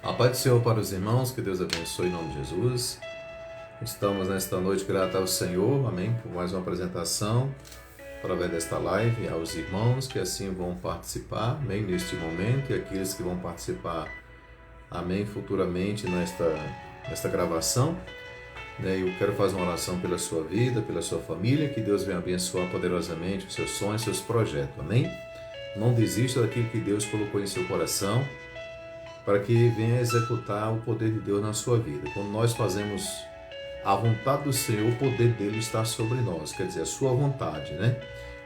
A paz do Senhor para os irmãos, que Deus abençoe em nome de Jesus. Estamos nesta noite gratos ao Senhor, amém, por mais uma apresentação através desta live, aos irmãos que assim vão participar, amém, neste momento, e aqueles que vão participar, amém, futuramente nesta gravação. Eu quero fazer uma oração pela sua vida, pela sua família, que Deus venha abençoar poderosamente os seus sonhos, seus projetos, amém? Não desista daquilo que Deus colocou em seu coração, para que venha executar o poder de Deus na sua vida. Quando nós fazemos a vontade do Senhor, o poder dele está sobre nós, quer dizer, a sua vontade, né?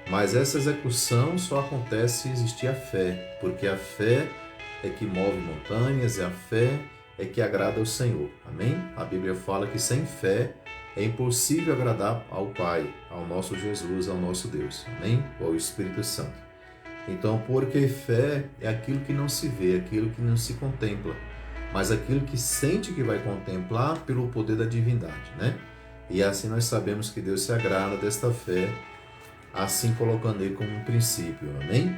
Mas essa execução só acontece se existir a fé, porque a fé é que move montanhas, é a fé é que agrada ao Senhor, amém? A Bíblia fala que sem fé é impossível agradar ao Pai, ao nosso Jesus, ao nosso Deus, amém? Ou ao Espírito Santo. Então, porque fé é aquilo que não se vê, aquilo que não se contempla, mas aquilo que sente que vai contemplar pelo poder da divindade, né? E assim nós sabemos que Deus se agrada desta fé, assim colocando ele como um princípio, amém?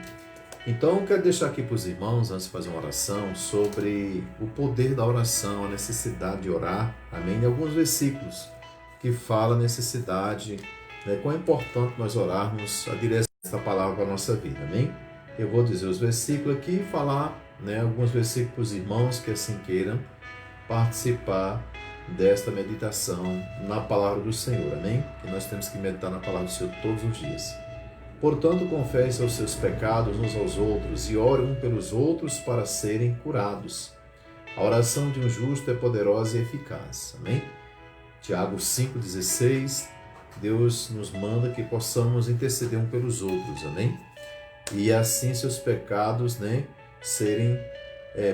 Então, eu quero deixar aqui para os irmãos, antes de fazer uma oração, sobre o poder da oração, a necessidade de orar, amém? Em alguns versículos que fala a necessidade, né? Quão é importante nós orarmos a direção essa palavra para a nossa vida, amém? Eu vou dizer os versículos aqui e falar, né, alguns versículos para os irmãos que assim queiram participar desta meditação na palavra do Senhor, amém? Que nós temos que meditar na palavra do Senhor todos os dias. Portanto, confessem os seus pecados uns aos outros e orem uns pelos outros para serem curados. A oração de um justo é poderosa e eficaz, amém? Tiago 5,16. Deus nos manda que possamos interceder uns pelos outros, amém? E assim seus pecados, né, serem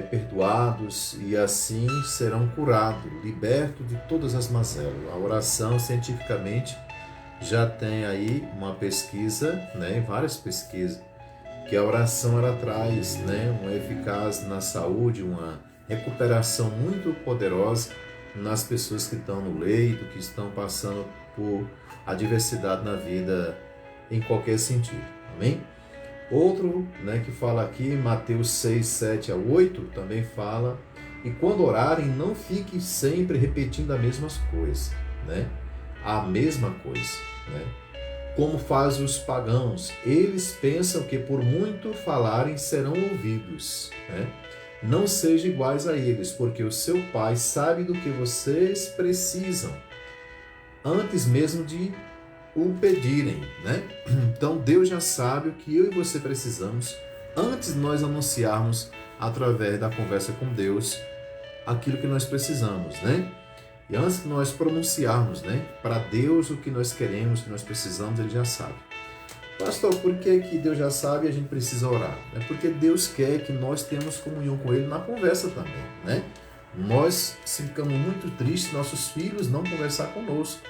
perdoados e assim serão curados, libertos de todas as mazelas. A oração, cientificamente, já tem aí uma pesquisa, né, várias pesquisas, que a oração ela traz, né, uma eficácia na saúde, uma recuperação muito poderosa nas pessoas que estão no leito, que estão passando por adversidade na vida em qualquer sentido, amém? Outro, né, que fala aqui, Mateus 6, 7 a 8, também fala, e quando orarem, não fiquem sempre repetindo as mesmas coisas, né? A mesma coisa, né? Como fazem os pagãos, eles pensam que por muito falarem serão ouvidos, né? Não sejam iguais a eles, porque o seu Pai sabe do que vocês precisam, antes mesmo de o pedirem, né? Então Deus já sabe o que eu e você precisamos antes de nós anunciarmos através da conversa com Deus aquilo que nós precisamos, né? E antes de nós pronunciarmos, né, para Deus o que nós queremos, o que nós precisamos, Ele já sabe. Pastor, por que Deus já sabe e a gente precisa orar? É porque Deus quer que nós tenhamos comunhão com Ele na conversa também, né? Nós ficamos muito tristes, nossos filhos não conversar conosco.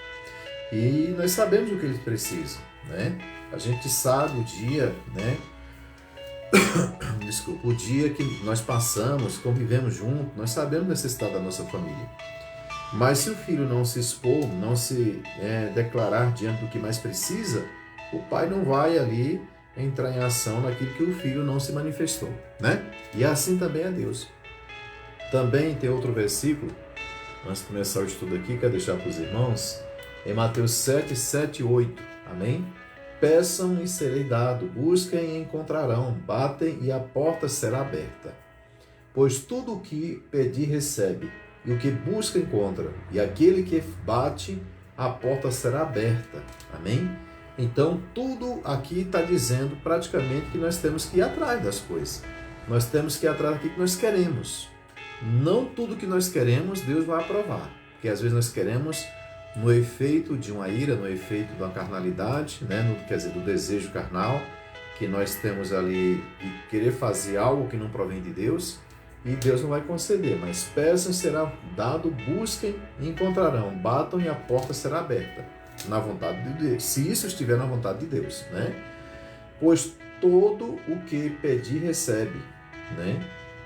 E nós sabemos o que eles precisam, né? A gente sabe o dia, né? Desculpa, o dia que nós passamos, convivemos juntos, nós sabemos a necessidade da nossa família. Mas se o filho não se expor, não se declarar diante do que mais precisa, o pai não vai ali entrar em ação naquilo que o filho não se manifestou, né? E assim também é Deus. Também tem outro versículo, antes de começar o estudo aqui, quero deixar para os irmãos, em Mateus 7, 7 e 8, amém? Peçam e serei dado, busquem e encontrarão, batem e a porta será aberta. Pois tudo o que pedir recebe, e o que busca encontra, e aquele que bate, a porta será aberta, amém? Então tudo aqui está dizendo praticamente que nós temos que ir atrás das coisas, nós temos que ir atrás daquilo que nós queremos. Não tudo que nós queremos Deus vai aprovar, porque às vezes nós queremos no efeito de uma ira, no efeito de uma carnalidade, né? Quer dizer, do desejo carnal, que nós temos ali de querer fazer algo que não provém de Deus, e Deus não vai conceder, mas peçam e será dado, busquem e encontrarão, batam e a porta será aberta, na vontade de Deus, se isso estiver na vontade de Deus, né? Pois todo o que pedir recebe, né?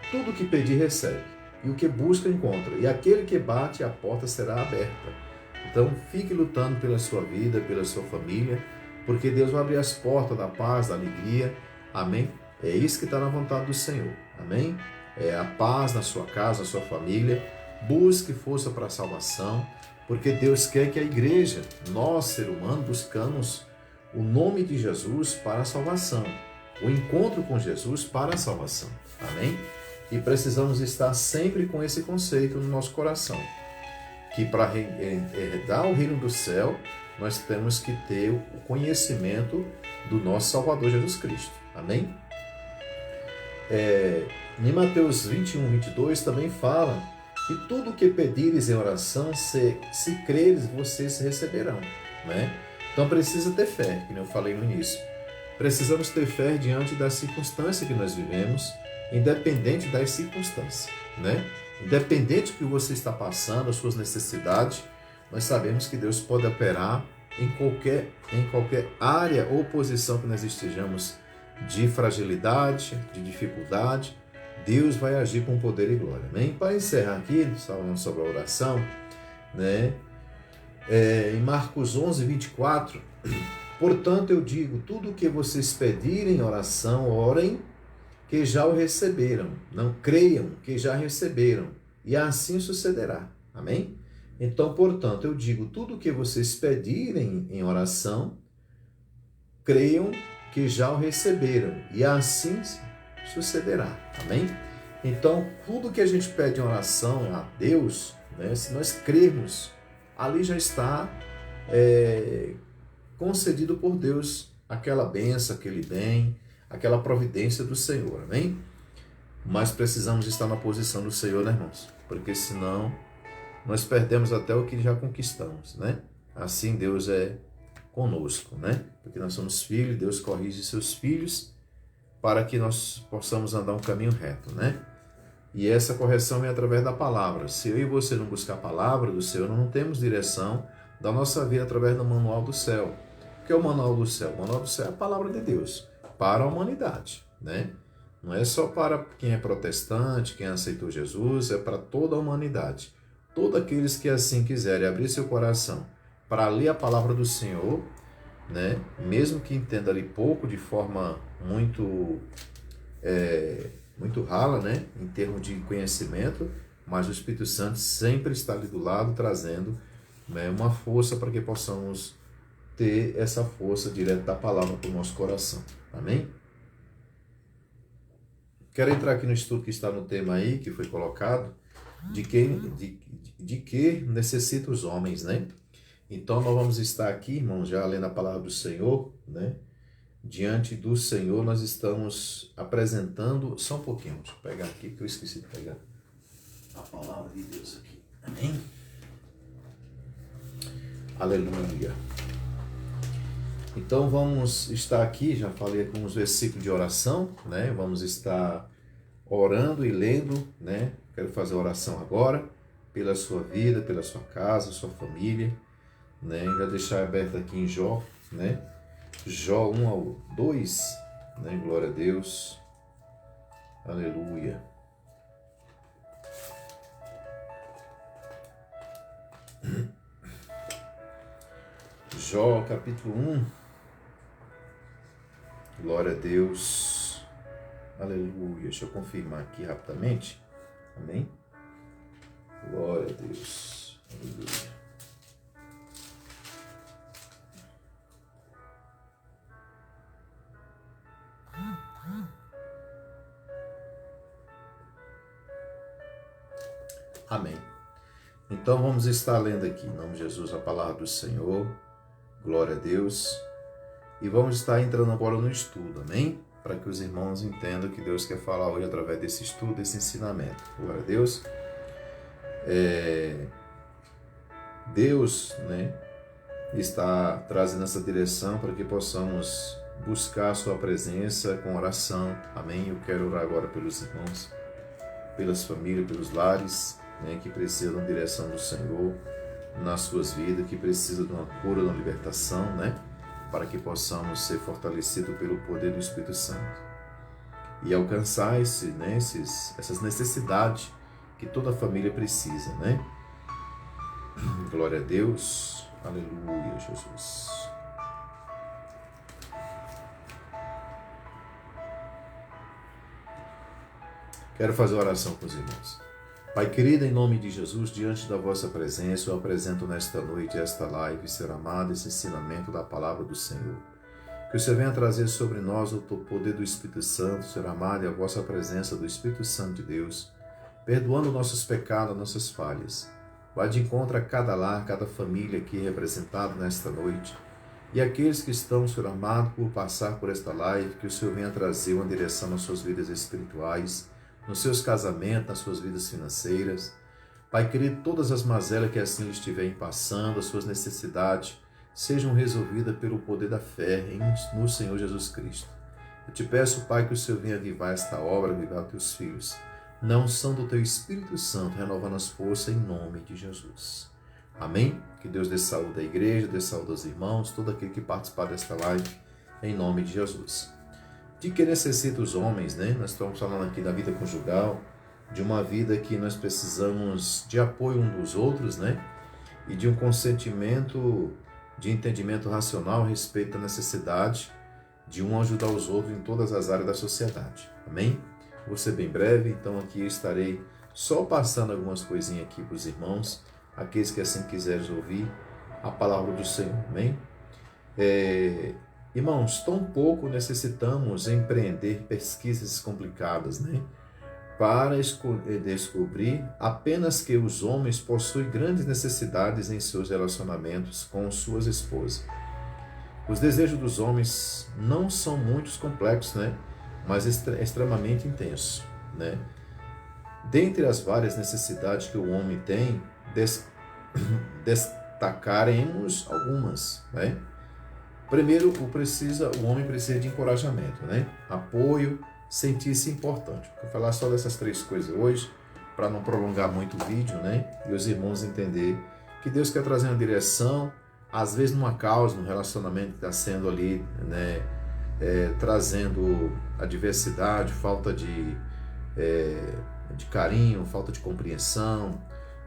Tudo o que pedir recebe, e o que busca encontra, e aquele que bate a porta será aberta. Então, fique lutando pela sua vida, pela sua família, porque Deus vai abrir as portas da paz, da alegria. Amém? É isso que está na vontade do Senhor. Amém? a paz na sua casa, na sua família. Busque força para a salvação, porque Deus quer que a igreja, nós, ser humano, buscamos o nome de Jesus para a salvação, o encontro com Jesus para a salvação. Amém? E precisamos estar sempre com esse conceito no nosso coração, que para herdar o reino do céu, nós temos que ter o conhecimento do nosso Salvador Jesus Cristo. Amém? Em Mateus 21, 22 também fala que tudo o que pedires em oração, se creres, vocês receberão. Né? Então precisa ter fé, como eu falei no início. Precisamos ter fé diante da circunstância que nós vivemos, independente das circunstâncias. Né? Independente do que você está passando, as suas necessidades, nós sabemos que Deus pode operar em qualquer área ou posição que nós estejamos de fragilidade, de dificuldade. Deus vai agir com poder e glória. Amém? Para encerrar aqui, falando sobre a oração, né? Em Marcos 11, 24, portanto eu digo, tudo o que vocês pedirem em oração, orem, que já o receberam. Não creiam que já receberam, e assim sucederá. Amém? Então, portanto, eu digo, tudo o que vocês pedirem em oração, creiam que já o receberam, e assim sucederá. Amém? Então, tudo que a gente pede em oração a Deus, né, se nós crermos, ali já está concedido por Deus aquela bênção, aquele bem, aquela providência do Senhor. Amém? Mas precisamos estar na posição do Senhor, né, irmãos? Porque senão nós perdemos até o que já conquistamos, né? Assim Deus é conosco, né? Porque nós somos filhos, Deus corrige seus filhos para que nós possamos andar um caminho reto, né? E essa correção vem através da palavra. Se eu e você não buscar a palavra do Senhor, não temos direção da nossa vida através do manual do céu. O que é o manual do céu? O manual do céu é a palavra de Deus para a humanidade, né? Não é só para quem é protestante, quem aceitou Jesus, é para toda a humanidade. Todos aqueles que assim quiserem abrir seu coração para ler a palavra do Senhor, né? Mesmo que entenda ali pouco, de forma muito rala, né? Em termos de conhecimento, mas o Espírito Santo sempre está ali do lado, trazendo, né, uma força para que possamos ter essa força direto da palavra para o nosso coração. Amém? Quero entrar aqui no estudo que está no tema aí, que foi colocado, de que necessita os homens, né? Então nós vamos estar aqui, irmãos, já lendo a palavra do Senhor, né? Diante do Senhor nós estamos apresentando, só um pouquinho, deixa eu pegar aqui que eu esqueci de pegar a palavra de Deus aqui. Amém? Aleluia. Então vamos estar aqui, já falei com os versículos de oração, né? Vamos estar orando e lendo, né? Quero fazer oração agora pela sua vida, pela sua casa, sua família, né? Já deixar aberto aqui em Jó, né? Jó 1 ao 2, né? Glória a Deus. Aleluia. Jó capítulo 1. Glória a Deus. Aleluia. Deixa eu confirmar aqui rapidamente. Amém? Glória a Deus. Aleluia. Amém. Então vamos estar lendo aqui, em nome de Jesus, a palavra do Senhor. Glória a Deus. E vamos estar entrando agora no estudo, amém? Para que os irmãos entendam que Deus quer falar hoje através desse estudo, desse ensinamento. Glória a Deus. Deus, né, está trazendo essa direção para que possamos buscar a sua presença com oração. Amém? Eu quero orar agora pelos irmãos, pelas famílias, pelos lares, né, que precisam da direção do Senhor nas suas vidas, que precisam de uma cura, de uma libertação, né? Para que possamos ser fortalecidos pelo poder do Espírito Santo e alcançar essas necessidades que toda família precisa, né? Glória a Deus, aleluia, Jesus. Quero fazer oração com os irmãos. Pai querido, em nome de Jesus, diante da vossa presença, eu apresento nesta noite esta live, Senhor amado, esse ensinamento da palavra do Senhor. Que o Senhor venha trazer sobre nós o poder do Espírito Santo, Senhor amado, e a vossa presença do Espírito Santo de Deus, perdoando nossos pecados, nossas falhas. Vá de encontro a cada lar, cada família aqui representada nesta noite. E aqueles que estão, Senhor amado, por passar por esta live, que o Senhor venha trazer uma direção nas suas vidas espirituais, nos seus casamentos, nas suas vidas financeiras. Pai querido, todas as mazelas que assim eles estiverem passando, as suas necessidades, sejam resolvidas pelo poder da fé no Senhor Jesus Cristo. Eu te peço, Pai, que o Senhor venha avivar esta obra, avivar os teus filhos. Na unção do teu Espírito Santo, renovando as forças em nome de Jesus. Amém? Que Deus dê saúde à igreja, dê saúde aos irmãos, todo aquele que participar desta live, em nome de Jesus. De que necessita os homens, né? Nós estamos falando aqui da vida conjugal, de uma vida que nós precisamos de apoio um dos outros, né? E de um consentimento, de entendimento racional a respeito da necessidade de um ajudar os outros em todas as áreas da sociedade. Amém? Vou ser bem breve, então aqui eu estarei só passando algumas coisinhas aqui para os irmãos, aqueles que assim quiserem ouvir a palavra do Senhor, amém? Irmãos, tão pouco necessitamos empreender pesquisas complicadas, né? Para descobrir apenas que os homens possuem grandes necessidades em seus relacionamentos com suas esposas. Os desejos dos homens não são muito complexos, né? Mas extremamente intensos, né? Dentre as várias necessidades que o homem tem, destacaremos algumas, né? Primeiro, o homem precisa de encorajamento, né? Apoio, sentir-se importante. Vou falar só dessas três coisas hoje, para não prolongar muito o vídeo, né? E os irmãos entender que Deus quer trazer uma direção, às vezes numa causa, num relacionamento que está sendo ali, né? Trazendo adversidade, falta de carinho, falta de compreensão,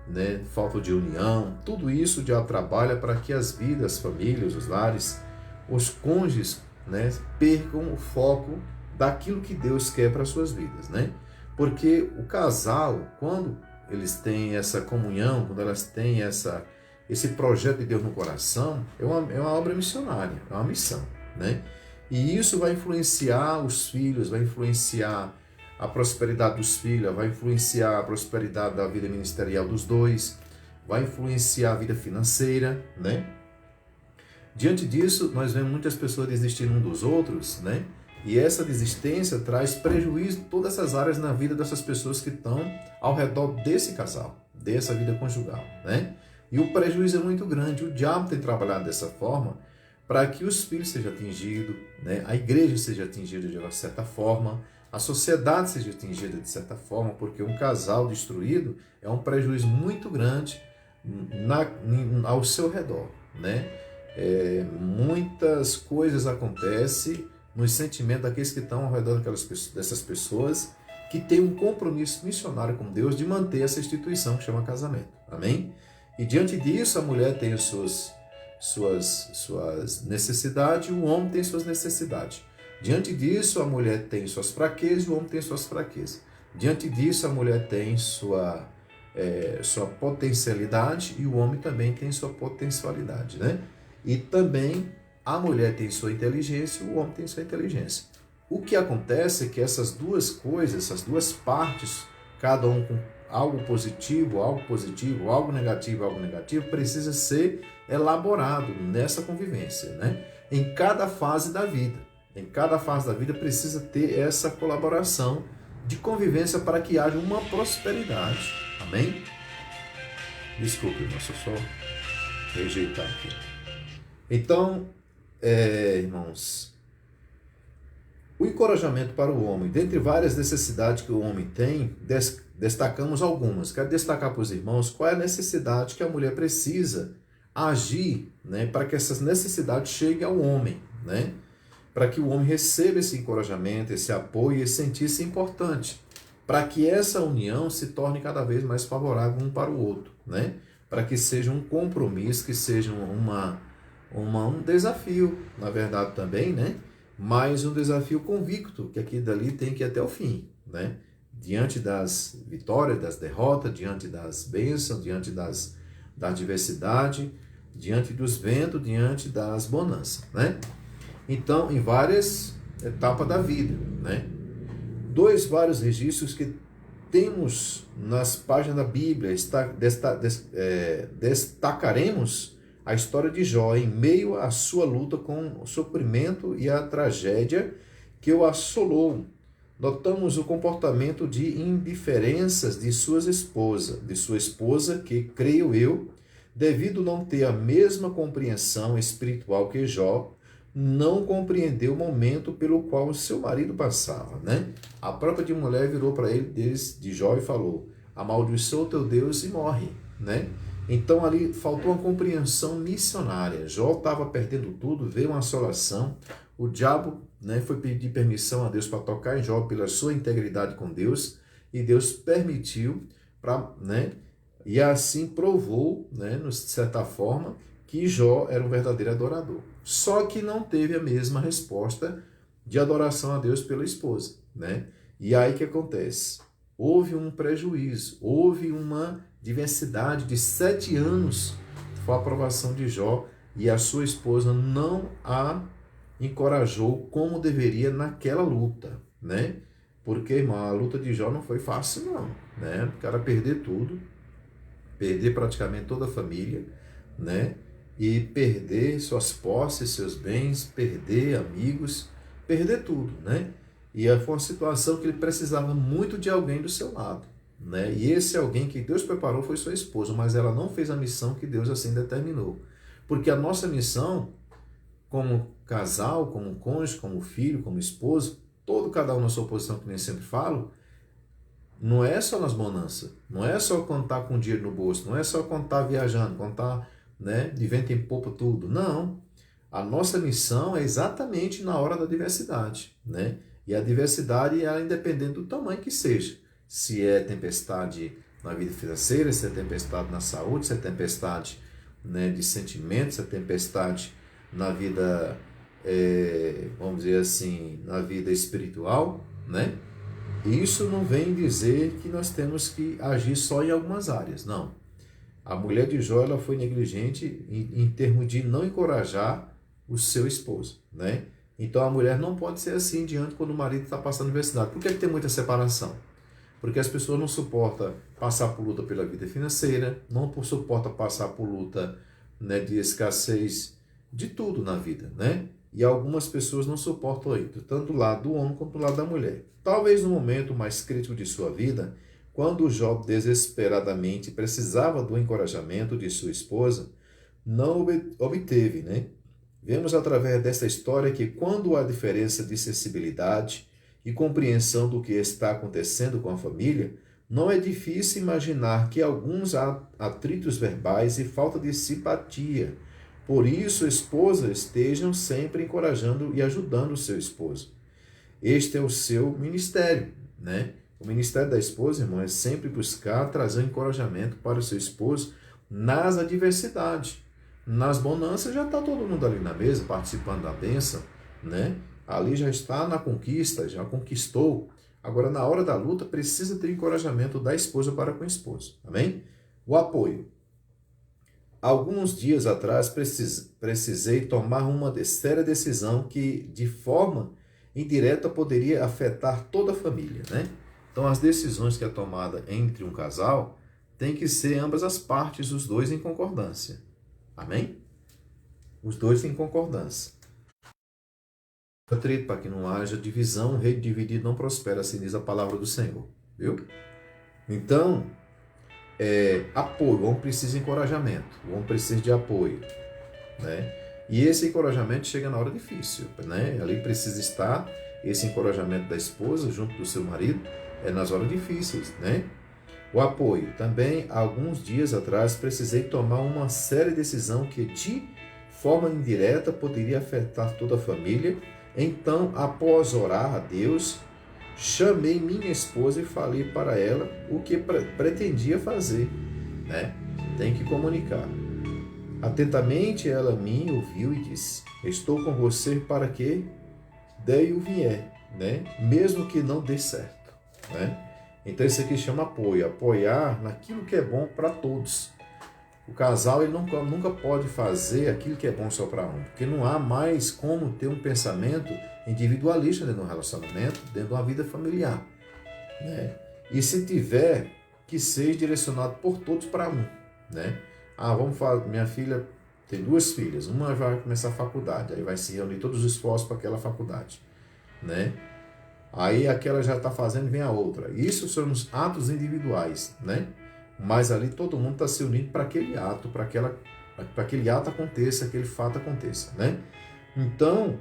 né? Falta de união. Tudo isso já trabalha para que as vidas, as famílias, os lares, os cônjuges, né, percam o foco daquilo que Deus quer para as suas vidas, né? Porque o casal, quando eles têm essa comunhão, quando elas têm esse projeto de Deus no coração, é uma obra missionária, é uma missão, né? E isso vai influenciar os filhos, vai influenciar a prosperidade dos filhos, vai influenciar a prosperidade da vida ministerial dos dois, vai influenciar a vida financeira, né? Diante disso, nós vemos muitas pessoas desistindo um dos outros, né? E essa desistência traz prejuízo em todas essas áreas na vida dessas pessoas que estão ao redor desse casal, dessa vida conjugal, né? E o prejuízo é muito grande. O diabo tem trabalhado dessa forma para que os filhos sejam atingidos, né? A igreja seja atingida de uma certa forma, a sociedade seja atingida de certa forma, porque um casal destruído é um prejuízo muito grande ao seu redor, né? Muitas coisas acontecem nos sentimentos daqueles que estão ao redor dessas pessoas que têm um compromisso missionário com Deus de manter essa instituição que chama casamento. Amém? E diante disso, a mulher tem as suas necessidades e o homem tem suas necessidades. Diante disso, a mulher tem suas fraquezas e o homem tem suas fraquezas. Diante disso, a mulher tem sua potencialidade e o homem também tem sua potencialidade, né? E também a mulher tem sua inteligência e o homem tem sua inteligência. O que acontece é que essas duas coisas, essas duas partes, cada um com algo positivo, algo negativo, precisa ser elaborado nessa convivência, né? Em cada fase da vida. Em cada fase da vida precisa ter essa colaboração de convivência para que haja uma prosperidade. Amém? Desculpe, irmão, só rejeitar aqui. Então, irmãos, o encorajamento para o homem, dentre várias necessidades que o homem tem, destacamos algumas. Quero destacar para os irmãos qual é a necessidade que a mulher precisa agir, né, para que essas necessidades cheguem ao homem, né, para que o homem receba esse encorajamento, esse apoio e sentir-se importante, para que essa união se torne cada vez mais favorável um para o outro, né, para que seja um compromisso, que seja um desafio, na verdade também, né? Mas um desafio convicto, que aqui dali tem que ir até o fim, né? diante das vitórias, das derrotas, diante das bênçãos, diante da adversidade, diante dos ventos, diante das bonanças, né? Então, em várias etapas da vida, né? Vários registros que temos nas páginas da Bíblia, destacaremos a história de Jó em meio à sua luta com o sofrimento e a tragédia que o assolou. Notamos o comportamento de indiferenças de sua esposa, que, creio eu, devido não ter a mesma compreensão espiritual que Jó, não compreendeu o momento pelo qual o seu marido passava, né? A própria mulher virou para ele, de Jó, e falou: amaldiçoa o teu Deus e morre, né? Então ali faltou uma compreensão missionária. Jó estava perdendo tudo, veio uma assolação. O diabo, né, foi pedir permissão a Deus para tocar em Jó pela sua integridade com Deus, e Deus permitiu, né, e assim provou, né, de certa forma, que Jó era um verdadeiro adorador. Só que não teve a mesma resposta de adoração a Deus pela esposa, né? E aí o que acontece? Houve um prejuízo, houve uma diversidade de 7 anos, foi a aprovação de Jó, e a sua esposa não a encorajou como deveria naquela luta, né? Porque, irmão, a luta de Jó não foi fácil, não, né? O cara perder tudo, perder praticamente toda a família, né? E perder suas posses, seus bens, perder amigos, perder tudo, né? E foi uma situação que ele precisava muito de alguém do seu lado, né? E esse alguém que Deus preparou foi sua esposa, mas ela não fez a missão que Deus assim determinou. Porque a nossa missão, como casal, como cônjuge, como filho, como esposo, cada um na sua posição, que nem sempre falo, não é só nas bonanças, não é só contar com dinheiro no bolso, não é só contar viajando, contar, né, de vento em popa tudo. Não. A nossa missão é exatamente na hora da adversidade, né? E a adversidade é independente do tamanho que seja. Se é tempestade na vida financeira, se é tempestade na saúde, se é tempestade, né, de sentimentos, se é tempestade na vida, vamos dizer assim, na vida espiritual, né? Isso não vem dizer que nós temos que agir só em algumas áreas, não. A mulher de Jó, ela foi negligente em termos de não encorajar o seu esposo, né? Então a mulher não pode ser assim diante quando o marido está passando adversidade. Por que tem muita separação? Porque as pessoas não suportam passar por luta pela vida financeira, não suportam passar por luta, né, de escassez de tudo na vida, né? E algumas pessoas não suportam isso, tanto do lado do homem quanto do lado da mulher. Talvez no momento mais crítico de sua vida, quando Jó desesperadamente precisava do encorajamento de sua esposa, não obteve, né? Vemos através dessa história que quando há diferença de sensibilidade e compreensão do que está acontecendo com a família, não é difícil imaginar que alguns há atritos verbais e falta de simpatia. Por isso, esposas estejam sempre encorajando e ajudando o seu esposo. Este é o seu ministério, né? O ministério da esposa, irmão, é sempre buscar trazer encorajamento para o seu esposo nas adversidades. Nas bonanças já está todo mundo ali na mesa, participando da bênção, né? Ali já está na conquista, já conquistou. Agora, na hora da luta, precisa ter encorajamento da esposa para com o esposo. Amém? O apoio. Alguns dias atrás, precisei tomar uma séria decisão que, de forma indireta, poderia afetar toda a família, né? Então, as decisões que é tomada entre um casal tem que ser ambas as partes, os dois em concordância. Amém? Os dois em concordância. Para que não haja divisão, o rei dividido não prospera, assim diz a palavra do Senhor. Viu? Então, apoio. O homem precisa de encorajamento. O homem precisa de apoio, né? E esse encorajamento chega na hora difícil, né? Ali precisa estar esse encorajamento da esposa junto do seu marido, nas horas difíceis, né? O apoio. Também, alguns dias atrás, precisei tomar uma séria decisão que, de forma indireta, poderia afetar toda a família. Então, após orar a Deus, chamei minha esposa e falei para ela o que pretendia fazer, né? Tem que comunicar. Atentamente, ela me ouviu e disse: estou com você para que dê o vier, né? Mesmo que não dê certo, né? Então isso aqui chama apoio, apoiar naquilo que é bom para todos. O casal ele nunca pode fazer aquilo que é bom só para um, porque não há mais como ter um pensamento individualista dentro de um relacionamento, dentro de uma vida familiar, né? E se tiver, que seja direcionado por todos para um, né? Vamos falar, minha filha tem 2 filhas, uma vai começar a faculdade, aí vai se reunir todos os esforços para aquela faculdade, né? Aí aquela já está fazendo, vem a outra. Isso são os atos individuais, né? Mas ali todo mundo está se unindo para aquele ato, para aquele ato aconteça, aquele fato aconteça, né? Então,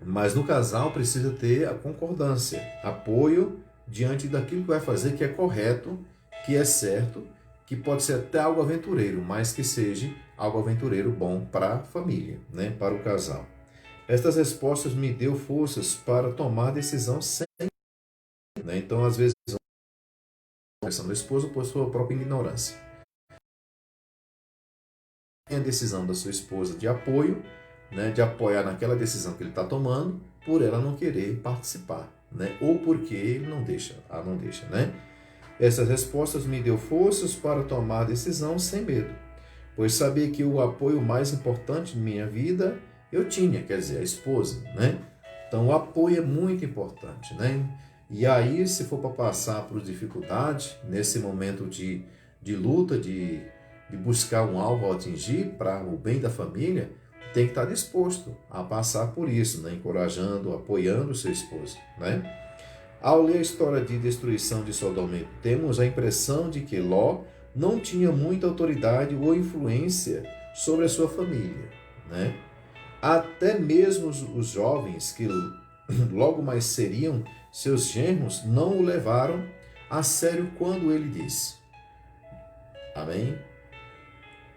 mas no casal precisa ter a concordância, apoio diante daquilo que vai fazer que é correto, que é certo, que pode ser até algo aventureiro, mas que seja algo aventureiro bom para a família, né? Para o casal. Estas respostas me deu forças para tomar decisão sem, né? Então, às vezes, a decisão do esposo por sua própria ignorância. Tem a decisão da sua esposa de apoio, né? De apoiar naquela decisão que ele está tomando, por ela não querer participar, né? Ou porque ele não deixa, né? Essas respostas me deu forças para tomar decisão sem medo, pois sabia que o apoio mais importante de minha vida eu tinha, quer dizer, a esposa, né? Então o apoio é muito importante, né? E aí, se for para passar por dificuldade, nesse momento de luta, de buscar um alvo a atingir para o bem da família, tem que estar disposto a passar por isso, né? Encorajando, apoiando o seu esposo, né? Ao ler a história de destruição de Sodoma, temos a impressão de que Ló não tinha muita autoridade ou influência sobre a sua família, né? Até mesmo os jovens que logo mais seriam seus genros não o levaram a sério quando ele disse: Amém?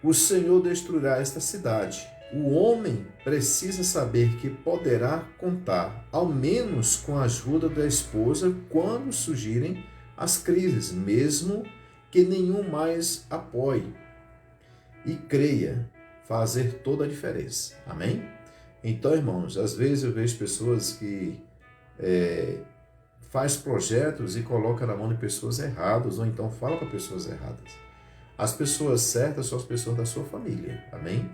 O Senhor destruirá esta cidade. O homem precisa saber que poderá contar, ao menos com a ajuda da esposa, quando surgirem as crises, mesmo que nenhum mais apoie. E creia fazer toda a diferença. Amém? Então, irmãos, às vezes eu vejo pessoas que faz projetos e coloca na mão de pessoas erradas, ou então fala para pessoas erradas. As pessoas certas são as pessoas da sua família, amém?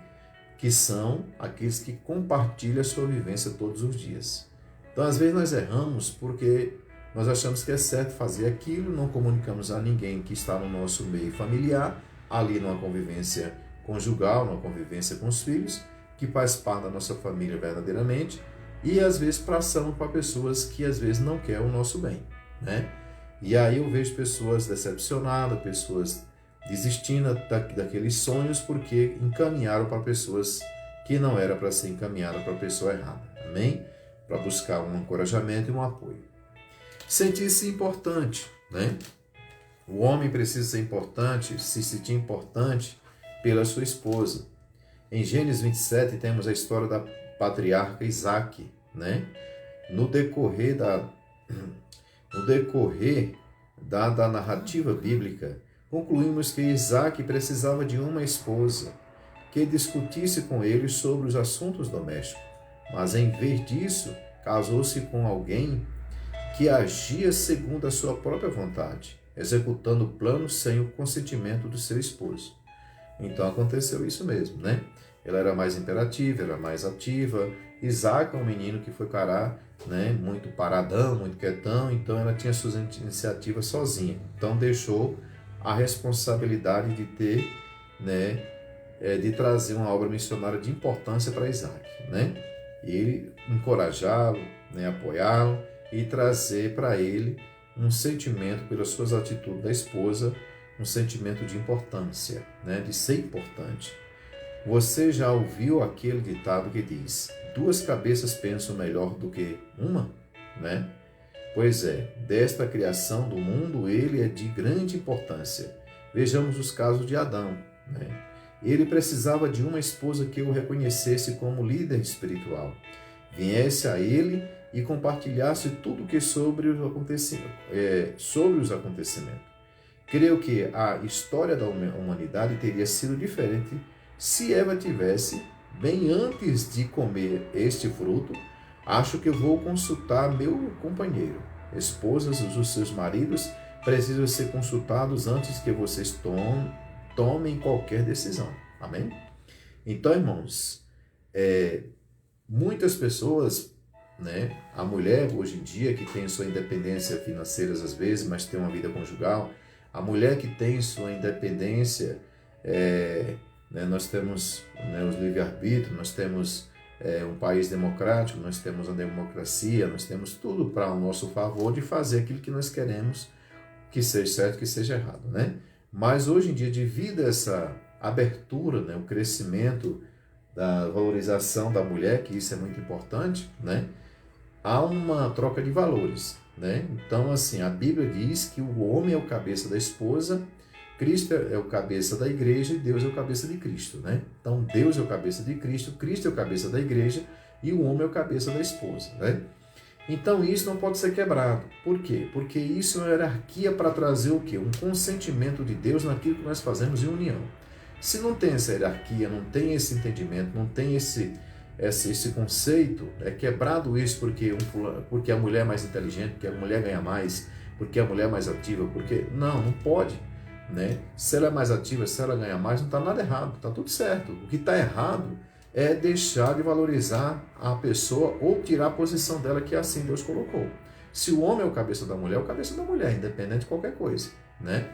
Que são aqueles que compartilham a sua vivência todos os dias. Então, às vezes nós erramos porque nós achamos que é certo fazer aquilo, não comunicamos a ninguém que está no nosso meio familiar, ali numa convivência conjugal, numa convivência com os filhos, que faz parte da nossa família verdadeiramente, e às vezes passamos para pessoas que às vezes não querem o nosso bem, né? E aí eu vejo pessoas decepcionadas, pessoas desistindo daqueles sonhos porque encaminharam para pessoas que não era para ser encaminhada para a pessoa errada, amém? Para buscar um encorajamento e um apoio. Sentir-se importante, né? O homem precisa ser importante, se sentir importante pela sua esposa. Em Gênesis 27 temos a história da patriarca Isaac, né? No decorrer da narrativa bíblica, concluímos que Isaac precisava de uma esposa que discutisse com ele sobre os assuntos domésticos, mas em vez disso, casou-se com alguém que agia segundo a sua própria vontade, executando o plano sem o consentimento do seu esposo. Então aconteceu isso mesmo, né? Ela era mais imperativa, era mais ativa. Isaac é um menino que foi parar, né? Muito paradão, muito quietão, então ela tinha suas iniciativas sozinha. Então deixou a responsabilidade de ter, né? De trazer uma obra missionária de importância para Isaac, né? E ele encorajá-lo, né? Apoiá-lo e trazer para ele um sentimento, pelas suas atitudes da esposa, um sentimento de importância, né? De ser importante. Você já ouviu aquele ditado que diz: 2 cabeças pensam melhor do que uma, né? Pois é, desta criação do mundo, ele é de grande importância. Vejamos os casos de Adão, né? Ele precisava de uma esposa que o reconhecesse como líder espiritual, viesse a ele e compartilhasse tudo que sobre os acontecimentos. Creio que a história da humanidade teria sido diferente se Eva tivesse, bem antes de comer este fruto, acho que vou consultar meu companheiro. esposas, os seus maridos precisam ser consultados antes que vocês tomem qualquer decisão. Amém? Então, irmãos, muitas pessoas, né, a mulher hoje em dia que tem sua independência financeira às vezes, mas tem uma vida conjugal, a mulher que tem sua independência, né, nós temos, né, os livre-arbítrio, nós temos um país democrático, nós temos a democracia, nós temos tudo para o nosso favor de fazer aquilo que nós queremos, que seja certo, que seja errado, né? Mas hoje em dia, devido a essa abertura, né, o crescimento da valorização da mulher, que isso é muito importante, né? Há uma troca de valores, né? Então, assim, a Bíblia diz que o homem é o cabeça da esposa, Cristo é o cabeça da igreja e Deus é o cabeça de Cristo, né? Então, Deus é o cabeça de Cristo, Cristo é o cabeça da igreja e o homem é o cabeça da esposa, né? Então, isso não pode ser quebrado. Por quê? Porque isso é uma hierarquia para trazer o quê? Um consentimento de Deus naquilo que nós fazemos em união. Se não tem essa hierarquia, não tem esse entendimento, não tem esse conceito, é quebrado isso porque a mulher é mais inteligente, porque a mulher ganha mais, porque a mulher é mais ativa, porque... Não pode, né? Se ela é mais ativa, se ela ganha mais, não está nada errado, está tudo certo. O que está errado é deixar de valorizar a pessoa ou tirar a posição dela que assim Deus colocou. Se o homem é o cabeça da mulher, é o cabeça da mulher, independente de qualquer coisa, né?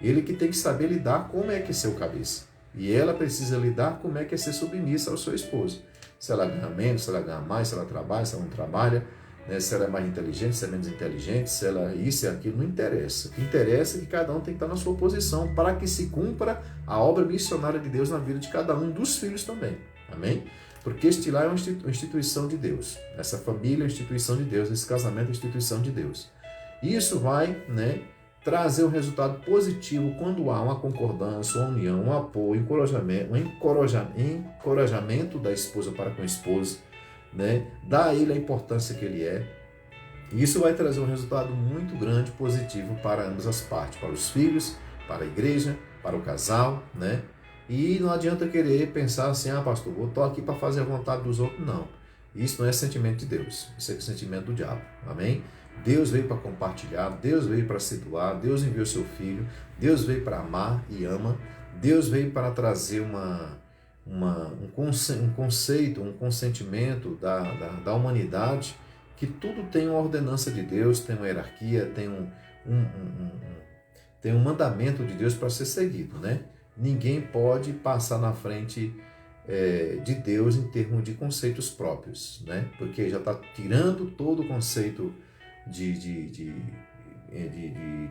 Ele que tem que saber lidar como é que é ser o cabeça. E ela precisa lidar como é que é ser submissa ao seu esposo. Se ela ganha menos, se ela ganha mais, se ela trabalha, se ela não trabalha, né? Se ela é mais inteligente, se é menos inteligente, se ela isso e aquilo, não interessa. O que interessa é que cada um tem que estar na sua posição para que se cumpra a obra missionária de Deus na vida de cada um dos filhos também. Amém? Porque este lar é uma instituição de Deus. Essa família é uma instituição de Deus, esse casamento é uma instituição de Deus. Isso vai, né, trazer um resultado positivo quando há uma concordância, uma união, um apoio, um encorajamento da esposa para com o esposo, né? Dá a ele a importância que ele é. E isso vai trazer um resultado muito grande, positivo para ambas as partes, para os filhos, para a igreja, para o casal, né? E não adianta querer pensar assim, pastor, eu estou aqui para fazer a vontade dos outros. Não, isso não é sentimento de Deus, isso é sentimento do diabo, amém? Deus veio para compartilhar, Deus veio para se doar, Deus enviou seu Filho, Deus veio para amar e ama, Deus veio para trazer um conceito, um consentimento da humanidade, que tudo tem uma ordenança de Deus, tem uma hierarquia, tem um mandamento de Deus para ser seguido, né? Ninguém pode passar na frente de Deus em termos de conceitos próprios, né? Porque já está tirando todo o conceito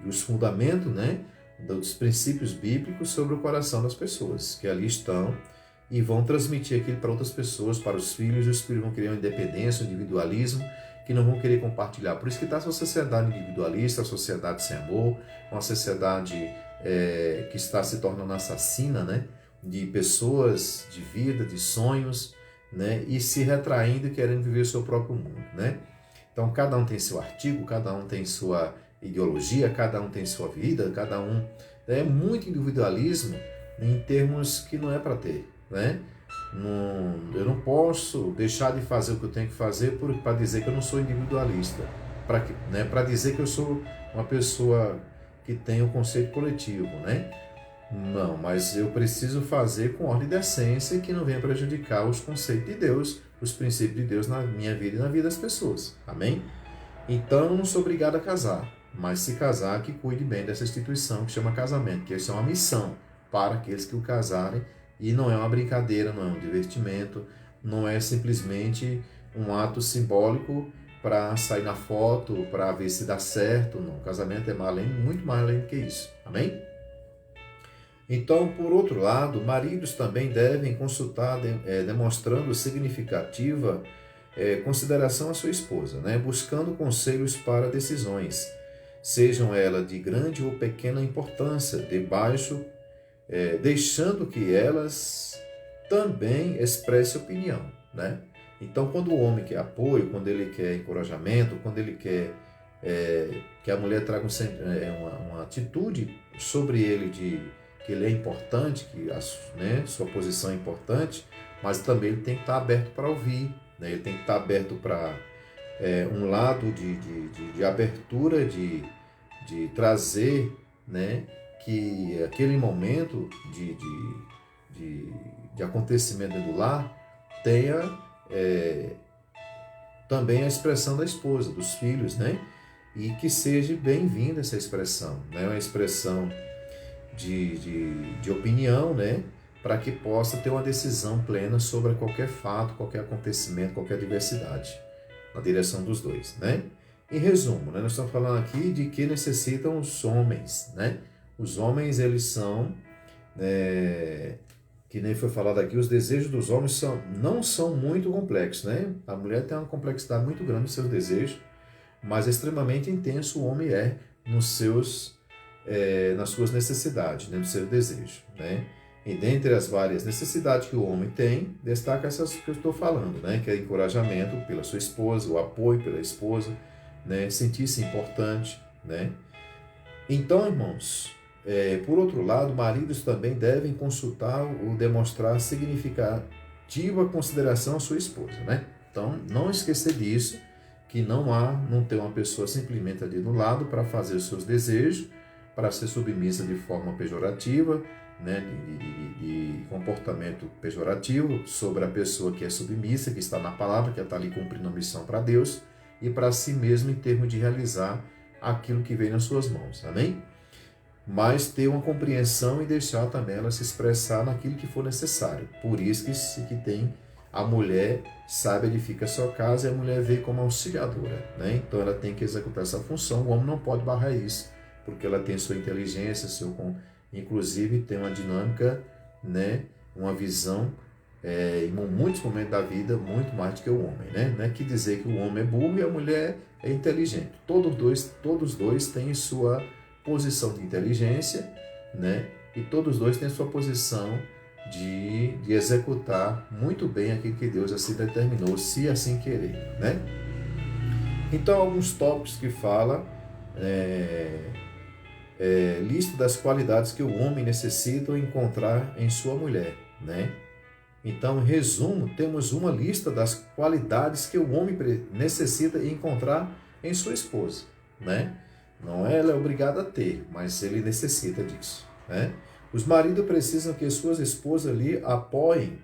dos fundamentos, né? Dos princípios bíblicos sobre o coração das pessoas que ali estão e vão transmitir aquilo para outras pessoas, para os filhos vão criar uma independência, um individualismo, que não vão querer compartilhar. Por isso que está essa sociedade individualista, a sociedade sem amor, uma sociedade que está se tornando assassina, né? De pessoas, de vida, de sonhos, né? E se retraindo e querendo viver o seu próprio mundo, né? Então, cada um tem seu artigo, cada um tem sua ideologia, cada um tem sua vida, cada um... É muito individualismo em termos que não é para ter, né? Eu não posso deixar de fazer o que eu tenho que fazer para dizer que eu não sou individualista, para dizer que eu sou uma pessoa que tem um conceito coletivo, né? Não, mas eu preciso fazer com ordem e decência que não venha prejudicar os conceitos de Deus, os princípios de Deus na minha vida e na vida das pessoas. Amém? Então, eu não sou obrigado a casar, mas se casar, que cuide bem dessa instituição que chama casamento, que isso é uma missão para aqueles que o casarem, e não é uma brincadeira, não é um divertimento, não é simplesmente um ato simbólico para sair na foto, para ver se dá certo. Não, o casamento é muito mais além do que isso. Amém? Então, por outro lado, maridos também devem consultar, demonstrando significativa consideração à sua esposa, né? Buscando conselhos para decisões, sejam elas de grande ou pequena importância, deixando que elas também expressem opinião, né? Então, quando o homem quer apoio, quando ele quer encorajamento, quando ele quer que a mulher traga uma atitude sobre ele que ele é importante, que sua posição é importante, mas também ele tem que estar aberto para ouvir, né? Ele tem que estar aberto para um lado de abertura, de trazer, né, que aquele momento de acontecimento do lar tenha também a expressão da esposa, dos filhos, né? E que seja bem-vinda essa expressão, né? Uma expressão de opinião, né? Para que possa ter uma decisão plena sobre qualquer fato, qualquer acontecimento, qualquer diversidade, na direção dos dois, né? Em resumo, né? Nós estamos falando aqui de que necessitam os homens, né? Os homens, eles são, que nem foi falado aqui, os desejos dos homens não são muito complexos, né? A mulher tem uma complexidade muito grande nos seus desejos, mas extremamente intenso o homem é nas suas necessidades, né? No seu desejo, né? E dentre as várias necessidades que o homem tem, destaca essas que eu estou falando, né? Que é encorajamento pela sua esposa, o apoio pela esposa, né? Sentir-se importante, né? Então, irmãos, por outro lado, maridos também devem consultar ou demonstrar significativa consideração à sua esposa, né? Então, não esquecer disso, que não tem uma pessoa simplesmente ali do lado para fazer os seus desejos, para ser submissa de forma pejorativa, né? De comportamento pejorativo sobre a pessoa que é submissa, que está na palavra, que está ali cumprindo a missão para Deus e para si mesmo em termos de realizar aquilo que vem nas suas mãos, amém? Mas ter uma compreensão e deixar também ela se expressar naquilo que for necessário. Por isso que tem a mulher sabe edifica a sua casa e a mulher veio como auxiliadora, né? Então ela tem que executar essa função, o homem não pode barrar isso, porque ela tem sua inteligência, inclusive tem uma dinâmica, né? Uma visão em muitos momentos da vida muito mais do que o homem, né? Não é que dizer que o homem é burro e a mulher é inteligente. Todos dois têm sua posição de inteligência, né? E todos dois têm sua posição de executar muito bem aquilo que Deus assim determinou, se assim querer, né? Então, alguns tópicos que fala lista das qualidades que o homem necessita encontrar em sua mulher, né? Então, em resumo, temos uma lista das qualidades que o homem necessita encontrar em sua esposa, né? Não ela é obrigada a ter, mas ele necessita disso, né? Os maridos precisam que suas esposas ali apoiem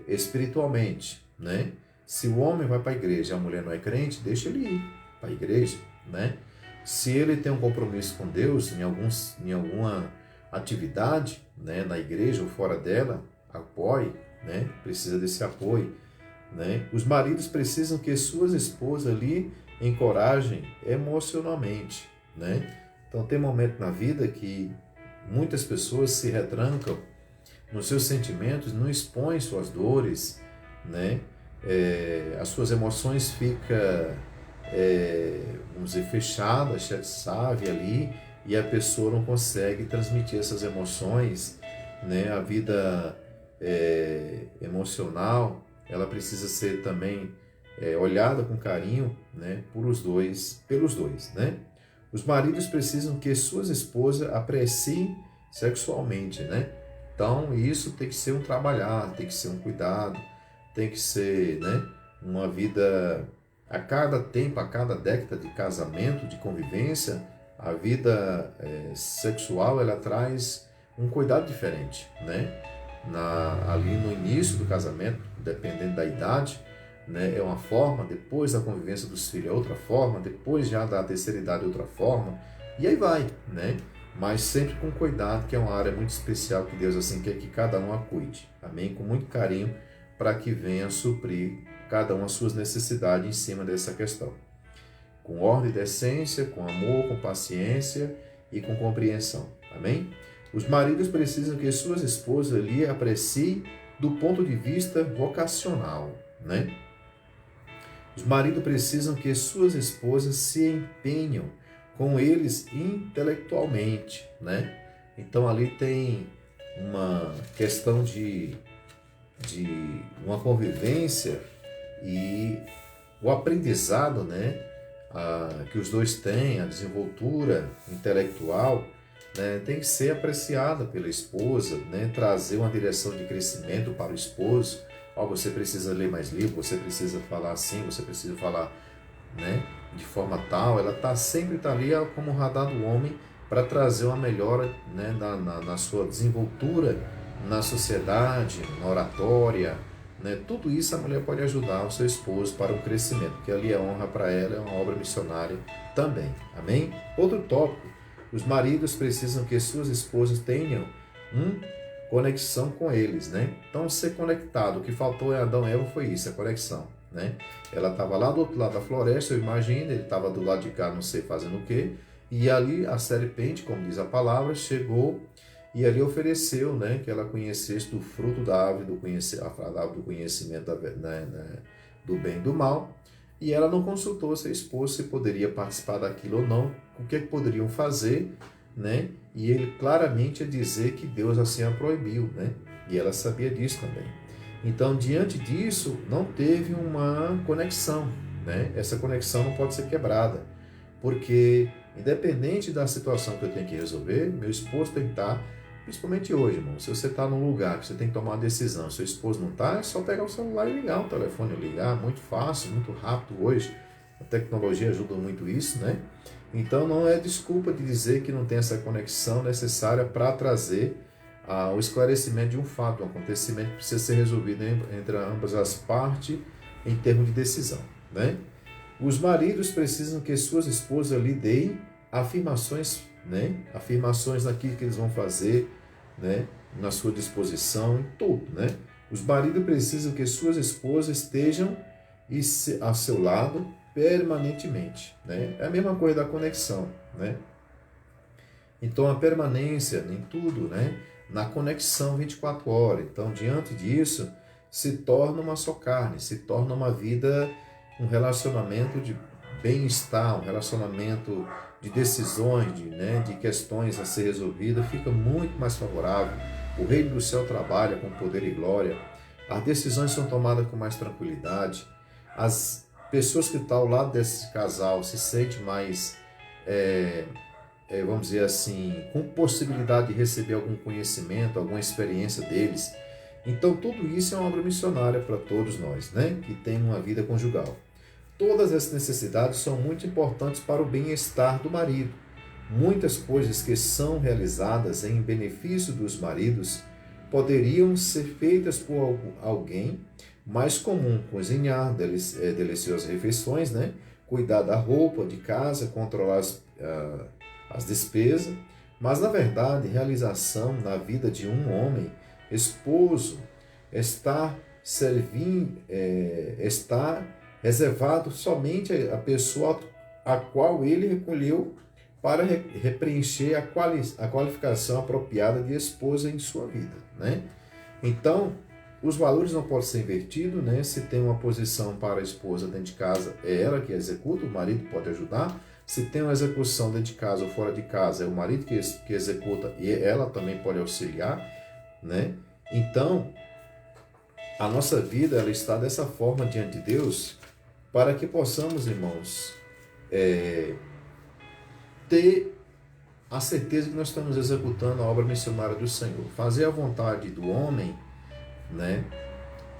espiritualmente, né? Se o homem vai para a igreja e a mulher não é crente, deixa ele ir para a igreja, né? Se ele tem um compromisso com Deus em alguma atividade, né, na igreja ou fora dela, apoie, né? Precisa desse apoio, né? Os maridos precisam que suas esposas ali encorajem emocionalmente, né? Então tem momento na vida que muitas pessoas se retrancam nos seus sentimentos, não expõem suas dores, né? As suas emoções ficam, vamos dizer, fechadas, chave ali, e a pessoa não consegue transmitir essas emoções, né? A vida emocional, ela precisa ser também olhada com carinho, né? Pelos dois, né? Os maridos precisam que suas esposas apreciem sexualmente, né? Então, isso tem que ser um trabalhar, tem que ser um cuidado, tem que ser, né, uma vida a cada tempo, a cada década de casamento, de convivência, a vida sexual, ela traz um cuidado diferente, né? Ali no início do casamento, dependendo da idade, né, é uma forma, depois da convivência dos filhos é outra forma, depois já da terceira idade é outra forma, e aí vai, né? Mas sempre com cuidado, que é uma área muito especial que Deus assim quer que cada um a cuide, amém? Com muito carinho, para que venha suprir cada uma as suas necessidades em cima dessa questão. Com ordem e decência, com amor, com paciência e com compreensão, amém? Os maridos precisam que suas esposas lhe apreciem do ponto de vista vocacional, né? Os maridos precisam que suas esposas se empenham com eles intelectualmente, né? Então ali tem uma questão de uma convivência e o aprendizado, né? Que os dois têm, a desenvoltura intelectual, né? Tem que ser apreciada pela esposa, né? Trazer uma direção de crescimento para o esposo, ó, você precisa ler mais livro, você precisa falar assim, você precisa falar, né, de forma tal. Ela sempre está ali como radar do homem para trazer uma melhora, né, na sua desenvoltura na sociedade, na oratória, né? Tudo isso a mulher pode ajudar o seu esposo para o crescimento, porque ali é honra para ela, é uma obra missionária também. Amém? Outro tópico, os maridos precisam que suas esposas tenham conexão com eles, né? Então, ser conectado, o que faltou em Adão e Eva foi isso, a conexão, né? Ela estava lá do outro lado da floresta, eu imagino, ele estava do lado de cá, não sei fazendo o quê, e ali a serpente, como diz a palavra, chegou e ali ofereceu, né, que ela conhecesse do fruto da árvore do conhecimento do bem e do mal, e ela não consultou seu esposo se poderia participar daquilo ou não, o que poderiam fazer, né? E ele claramente ia dizer que Deus assim a proibiu, né? E ela sabia disso também. Então, diante disso, não teve uma conexão, né? Essa conexão não pode ser quebrada, porque independente da situação que eu tenho que resolver, meu esposo tem que estar, principalmente hoje, irmão, se você está num lugar que você tem que tomar uma decisão, seu esposo não está, é só pegar o celular e ligar o telefone, ligar, muito fácil, muito rápido hoje, a tecnologia ajuda muito isso, né? Então não é desculpa de dizer que não tem essa conexão necessária para trazer o esclarecimento de um fato, um acontecimento que precisa ser resolvido entre ambas as partes em termos de decisão, né? Os maridos precisam que suas esposas lhe deem afirmações, né? Afirmações naquilo que eles vão fazer, né? Na sua disposição, em tudo, né? Os maridos precisam que suas esposas estejam a seu lado permanentemente, né? É a mesma coisa da conexão, né? Então a permanência em tudo, né? Na conexão 24 horas. Então, diante disso, se torna uma só carne, se torna uma vida, um relacionamento de bem-estar, um relacionamento de decisões, de questões a ser resolvidas, fica muito mais favorável. O reino do céu trabalha com poder e glória, as decisões são tomadas com mais tranquilidade, as pessoas que estão ao lado desse casal se sentem mais, vamos dizer assim, com possibilidade de receber algum conhecimento, alguma experiência deles. Então, tudo isso é uma obra missionária para todos nós, né, que tem uma vida conjugal. Todas essas necessidades são muito importantes para o bem-estar do marido. Muitas coisas que são realizadas em benefício dos maridos poderiam ser feitas por alguém mais comum: cozinhar deliciosas refeições, né? Cuidar da roupa, de casa, controlar as despesas. Mas, na verdade, realização na vida de um homem, esposo, está reservado somente à pessoa a qual ele recolheu para preencher a qualificação apropriada de esposa em sua vida, né? Então, os valores não podem ser invertidos, né? Se tem uma posição para a esposa dentro de casa, é ela que executa, o marido pode ajudar. Se tem uma execução dentro de casa ou fora de casa, é o marido que executa e ela também pode auxiliar, né? Então, a nossa vida ela está dessa forma diante de Deus, para que possamos, irmãos, ter a certeza que nós estamos executando a obra missionária do Senhor. Fazer a vontade do homem, né?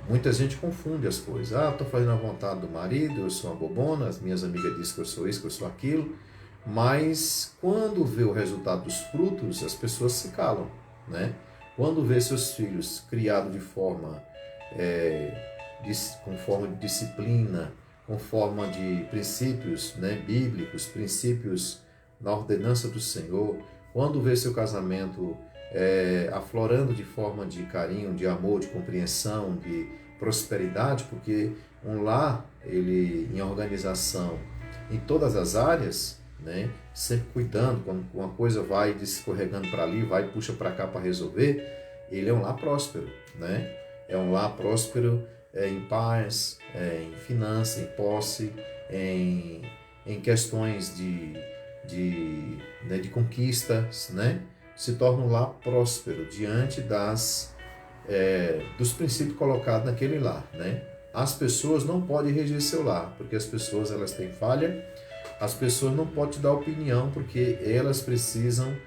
Muita gente confunde as coisas. Estou fazendo a vontade do marido, eu sou uma bobona, as minhas amigas dizem que eu sou isso, que eu sou aquilo. Mas quando vê o resultado dos frutos, as pessoas se calam, né? Quando vê seus filhos criados de forma, com forma de disciplina, com forma de princípios, né, bíblicos, princípios na ordenança do Senhor, quando vê seu casamento aflorando de forma de carinho, de amor, de compreensão, de prosperidade, porque um lar, ele em organização em todas as áreas, né, sempre cuidando, quando uma coisa vai escorregando para ali, vai e puxa para cá para resolver, ele é um lar próspero, né? É um lar próspero em paz, em finança, em posse, em questões de conquistas, né? Se torna um lar próspero diante dos princípios colocados naquele lar, né? As pessoas não podem reger seu lar, porque as pessoas elas têm falha. As pessoas não podem te dar opinião, porque elas precisam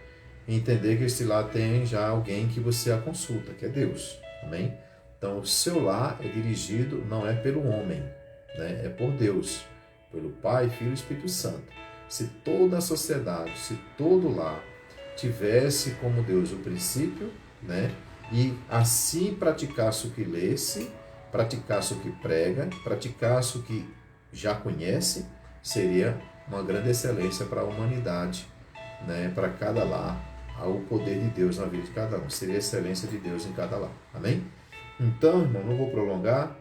entender que esse lar tem já alguém que você a consulta, que é Deus. Amém? Então, o seu lar é dirigido, não é pelo homem, né? É por Deus, pelo Pai, Filho e Espírito Santo. Se toda a sociedade, se todo lar tivesse como Deus o princípio, né? E assim praticasse o que lesse, praticasse o que prega, praticasse o que já conhece, seria uma grande excelência para a humanidade, né? Para cada lar, o poder de Deus na vida de cada um, seria a excelência de Deus em cada lar. Amém? Então, irmão, não vou prolongar.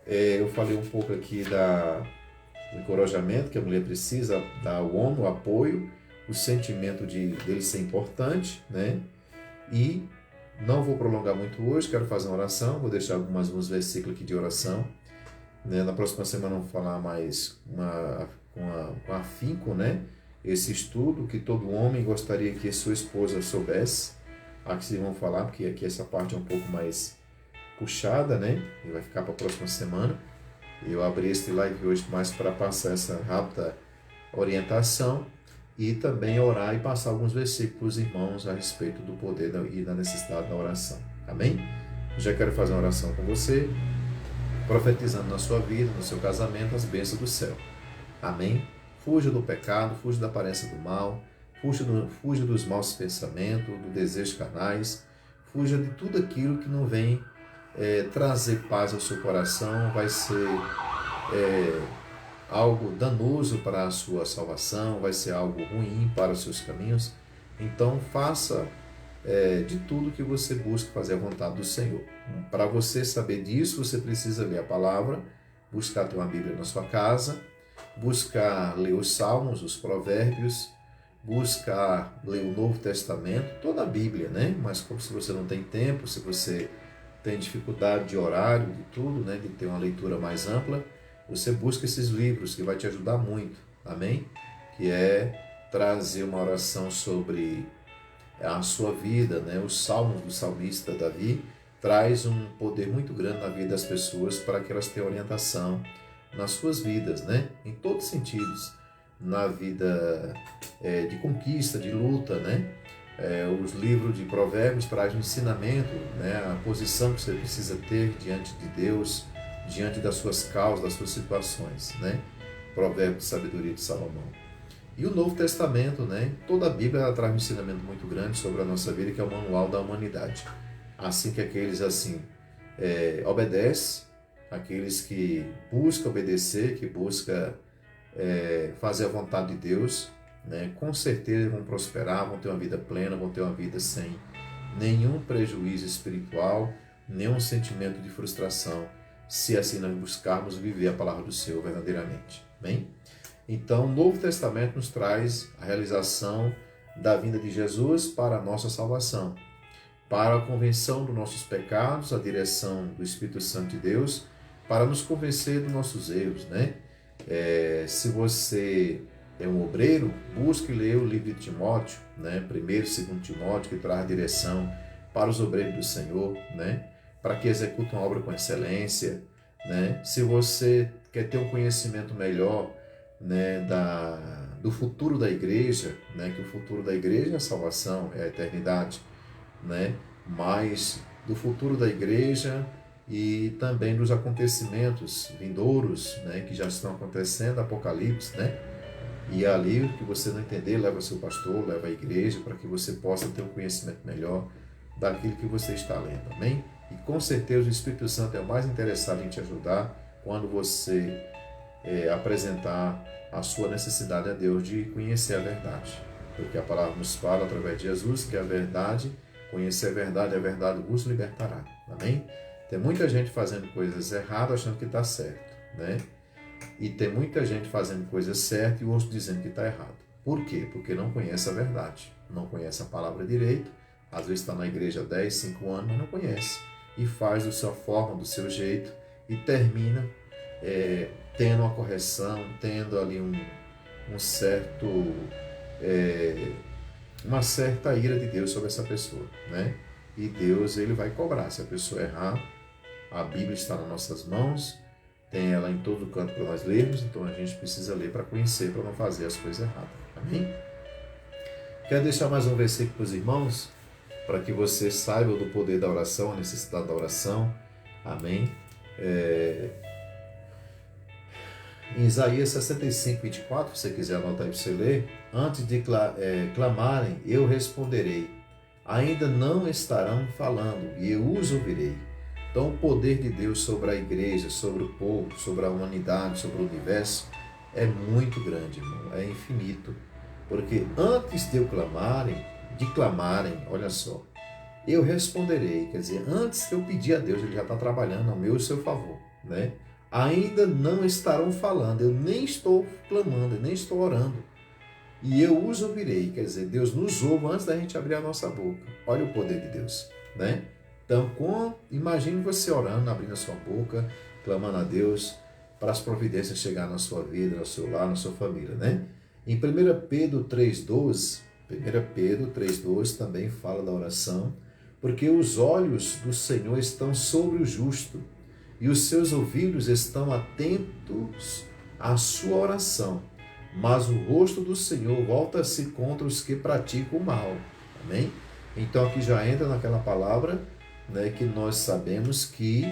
Eu falei um pouco aqui do encorajamento que a mulher precisa dar ao homem, o apoio, o sentimento dele ser importante, né? E não vou prolongar muito hoje, quero fazer uma oração, vou deixar alguns versículos aqui de oração, né? Na próxima semana vamos falar mais com afinco, né? Esse estudo que todo homem gostaria que sua esposa soubesse. Aqui vocês vão falar, porque aqui essa parte é um pouco mais puxada, né? E vai ficar para a próxima semana. Eu abri este live hoje mais para passar essa rápida orientação e também orar e passar alguns versículos para os irmãos a respeito do poder e da necessidade da oração. Amém? Já quero fazer uma oração com você, profetizando na sua vida, no seu casamento, as bênçãos do céu. Amém? Fuja do pecado, fuja da aparência do mal, fuja dos maus pensamentos, do desejo carnais, fuja de tudo aquilo que não vem trazer paz ao seu coração, vai ser algo danoso para a sua salvação, vai ser algo ruim para os seus caminhos. Então faça de tudo que você busca fazer a vontade do Senhor. Para você saber disso, você precisa ler a palavra, buscar ter uma Bíblia na sua casa, buscar ler os Salmos, os Provérbios, buscar ler o Novo Testamento, toda a Bíblia, né? Mas como se você não tem tempo, se você tem dificuldade de horário, de tudo, né? De ter uma leitura mais ampla, você busca esses livros que vai te ajudar muito, amém? Que é trazer uma oração sobre a sua vida, né? Os Salmos do salmista Davi traz um poder muito grande na vida das pessoas para que elas tenham orientação nas suas vidas, né? Em todos os sentidos, na vida de conquista, de luta, né? Os livros de Provérbios trazem um ensinamento, né? A posição que você precisa ter diante de Deus, diante das suas causas, das suas situações, né? Provérbios de sabedoria de Salomão. E o Novo Testamento, né? Toda a Bíblia ela traz um ensinamento muito grande sobre a nossa vida, que é o manual da humanidade. Assim que aqueles obedecem, aqueles que buscam obedecer, que buscam fazer a vontade de Deus, né? Com certeza vão prosperar, vão ter uma vida plena, vão ter uma vida sem nenhum prejuízo espiritual, nenhum sentimento de frustração, se assim nós buscarmos viver a palavra do Senhor verdadeiramente. Amém? Então, o Novo Testamento nos traz a realização da vinda de Jesus para a nossa salvação, para a convenção dos nossos pecados, a direção do Espírito Santo de Deus, para nos convencer dos nossos erros, né? Se você é um obreiro, busque ler o livro de Timóteo, né? 1º e 2º Timóteo, que traz a direção para os obreiros do Senhor, né? Para que executem uma obra com excelência, né? Se você quer ter um conhecimento melhor, né, do futuro da igreja, né? Que o futuro da igreja é a salvação, é a eternidade, né? Mas do futuro da igreja e também dos acontecimentos vindouros, né, que já estão acontecendo, Apocalipse, né? E ali, o que você não entender, leva seu pastor, leva a igreja, para que você possa ter um conhecimento melhor daquilo que você está lendo, amém? E com certeza o Espírito Santo é o mais interessado em te ajudar quando você apresentar a sua necessidade a Deus de conhecer a verdade. Porque a palavra nos fala através de Jesus que a verdade, conhecer a verdade vos libertará, amém? Tem muita gente fazendo coisas erradas achando que está certo, né? E tem muita gente fazendo coisas certas e o outro dizendo que está errado. Por quê? Porque não conhece a verdade, não conhece a palavra direito, às vezes está na igreja há 10, 5 anos, mas não conhece. E faz da sua forma, do seu jeito e termina tendo uma correção, tendo ali uma certa ira de Deus sobre essa pessoa, né? E Deus, ele vai cobrar se a pessoa errar. A Bíblia está nas nossas mãos, tem ela em todo canto para nós lermos, então a gente precisa ler para conhecer, para não fazer as coisas erradas. Amém? Quero deixar mais um versículo para os irmãos, para que você saiba do poder da oração, a necessidade da oração, Amém? Em Isaías 65, 24, se você quiser anotar aí para você ler, antes de clamarem, eu responderei. Ainda não estarão falando e eu os ouvirei. Então, o poder de Deus sobre a igreja, sobre o povo, sobre a humanidade, sobre o universo é muito grande, irmão, é infinito. Porque antes de clamarem, olha só, eu responderei. Quer dizer, antes que eu pedir a Deus, Ele já está trabalhando ao meu e ao seu favor, né? Ainda não estarão falando, eu nem estou clamando, eu nem estou orando. E eu os ouvirei, quer dizer, Deus nos ouve antes da gente abrir a nossa boca. Olha o poder de Deus, né? Então, imagine você orando, abrindo a sua boca, clamando a Deus para as providências chegar na sua vida, no seu lar, na sua família, né? Em 1 Pedro 3,12, 1 Pedro 3,12 também fala da oração, porque os olhos do Senhor estão sobre o justo, e os seus ouvidos estão atentos à sua oração, mas o rosto do Senhor volta-se contra os que praticam o mal. Amém? Então aqui já entra naquela palavra, né, que nós sabemos que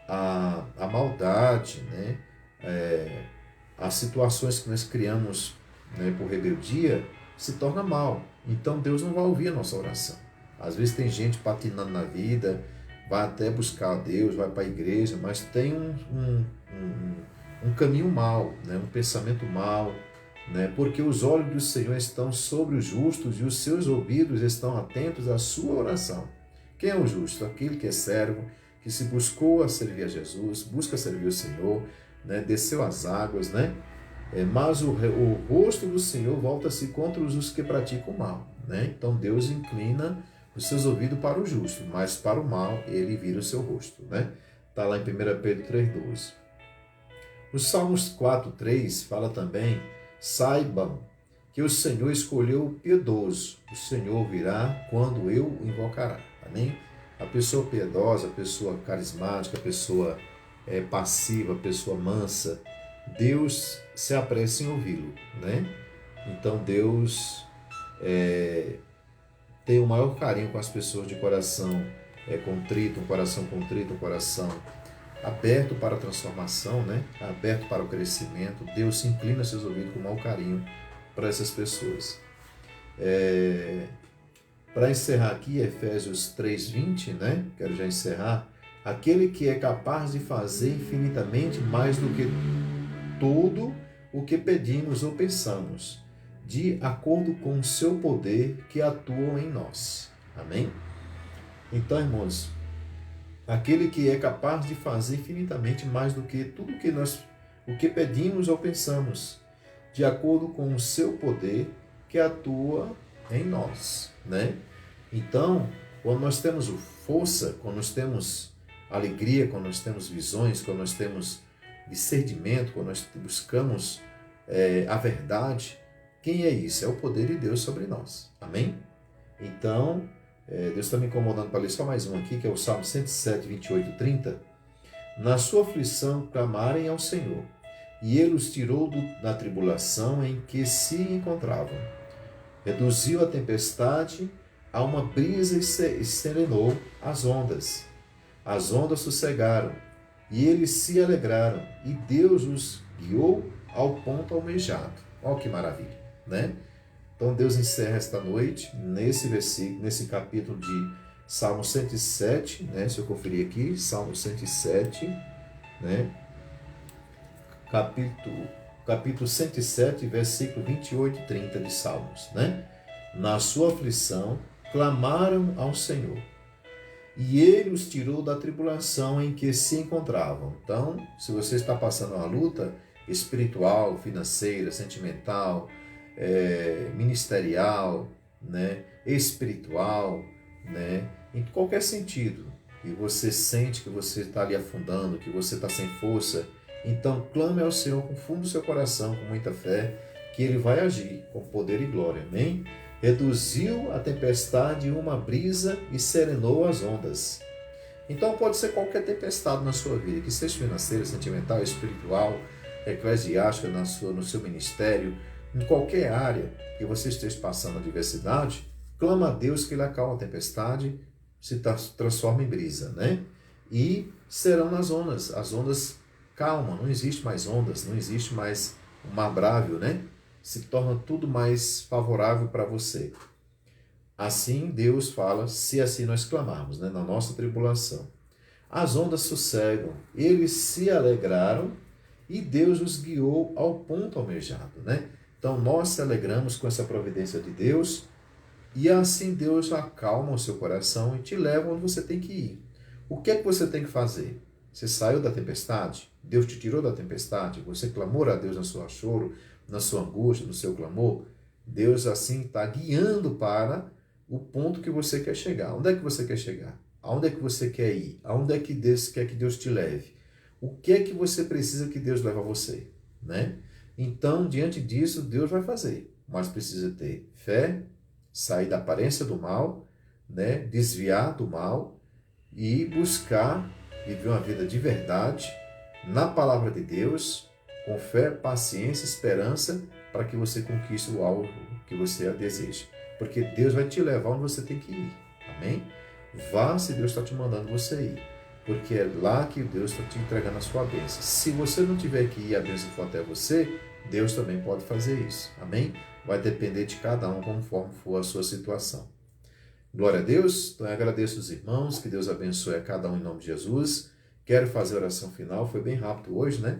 a maldade, né, as situações que nós criamos, né, por rebeldia, se torna mal. Então Deus não vai ouvir a nossa oração. Às vezes tem gente patinando na vida, vai até buscar a Deus, vai para a igreja, mas tem um caminho mau, né? Um pensamento mau, né? Porque os olhos do Senhor estão sobre os justos e os seus ouvidos estão atentos à sua oração. Quem é o justo? Aquele que é servo, que se buscou a servir a Jesus, busca servir o Senhor, né? Desceu as águas, né? Mas o rosto do Senhor volta-se contra os que praticam o mal, né? Então Deus inclina os seus ouvidos para o justo, mas para o mal ele vira o seu rosto, né? Está lá em 1 Pedro 3,12. Os Salmos 4,3 fala também, saibam que o Senhor escolheu o piedoso, o Senhor virá quando eu o invocará. Amém? A pessoa piedosa, a pessoa carismática, a pessoa passiva, a pessoa mansa, Deus se apressa em ouvi-lo, né? Então Deus tem o maior carinho com as pessoas de coração contrito, um coração aberto para a transformação, né? Aberto para o crescimento. Deus se inclina seus ouvidos com o maior carinho para essas pessoas. Para encerrar aqui, Efésios 3,20, né? Quero já encerrar. Aquele que é capaz de fazer infinitamente mais do que tudo o que pedimos ou pensamos, de acordo com o seu poder que atua em nós. Amém? Então, irmãos, aquele que é capaz de fazer infinitamente mais do que tudo o que pedimos ou pensamos, de acordo com o seu poder que atua em nós, né? Então, quando nós temos força, quando nós temos alegria, quando nós temos visões, quando nós temos discernimento, quando nós buscamos a verdade, quem é isso? É o poder de Deus sobre nós. Amém? Então, Deus está me incomodando para ler só mais um aqui, que é o Salmo 107, 28 e 30. Na sua aflição clamarem ao Senhor, e Ele os tirou da tribulação em que se encontravam. Reduziu a tempestade a uma brisa e serenou as ondas. As ondas sossegaram, e eles se alegraram, e Deus os guiou ao ponto almejado. Olha que maravilha, né? Então Deus encerra esta noite, nesse versículo, nesse capítulo de Salmo 107, né? Se eu conferir aqui, Salmo 107, né? Capítulo 107, versículo 28 e 30 de Salmos, né? Na sua aflição, clamaram ao Senhor, e Ele os tirou da tribulação em que se encontravam. Então, se você está passando uma luta espiritual, financeira, sentimental, ministerial, né, espiritual, né, em qualquer sentido, e você sente que você está ali afundando, que você está sem força, então clame ao Senhor com fundo do seu coração, com muita fé, que Ele vai agir com poder e glória. Amém? Reduziu a tempestade em uma brisa e serenou as ondas. Então pode ser qualquer tempestade na sua vida, que seja financeira, sentimental, espiritual, eclesiástica, no seu ministério, em qualquer área que você esteja passando adversidade, clama a Deus que Ele acalma a tempestade, se transforma em brisa, né? e serão nas ondas. As ondas calmam, não existe mais ondas, não existe mais um mar bravo, né? Se torna tudo mais favorável para você. Assim Deus fala, se assim nós clamarmos, né? Na nossa tribulação. As ondas sossegam, eles se alegraram e Deus os guiou ao ponto almejado, né? Então nós se alegramos com essa providência de Deus e assim Deus acalma o seu coração e te leva onde você tem que ir. O que é que você tem que fazer? Você saiu da tempestade? Deus te tirou da tempestade? Você clamou a Deus no seu choro, na sua angústia, no seu clamor? Deus assim está guiando para o ponto que você quer chegar. Onde é que você quer chegar? Aonde é que você quer ir? Aonde é que Deus quer que Deus te leve? O que é que você precisa que Deus leve a você? Né? Então, diante disso, Deus vai fazer. Mas precisa ter fé, sair da aparência do mal, né? Desviar do mal e buscar viver uma vida de verdade na palavra de Deus, com fé, paciência, esperança, para que você conquiste o alvo que você deseja. Porque Deus vai te levar onde você tem que ir. Amém? Vá se Deus está te mandando você ir. Porque é lá que Deus está te entregando a sua bênção. Se você não tiver que ir e a bênção for até você, Deus também pode fazer isso. Amém? Vai depender de cada um conforme for a sua situação. Glória a Deus. Então eu agradeço os irmãos. Que Deus abençoe a cada um em nome de Jesus. Quero fazer a oração final. Foi bem rápido hoje, né?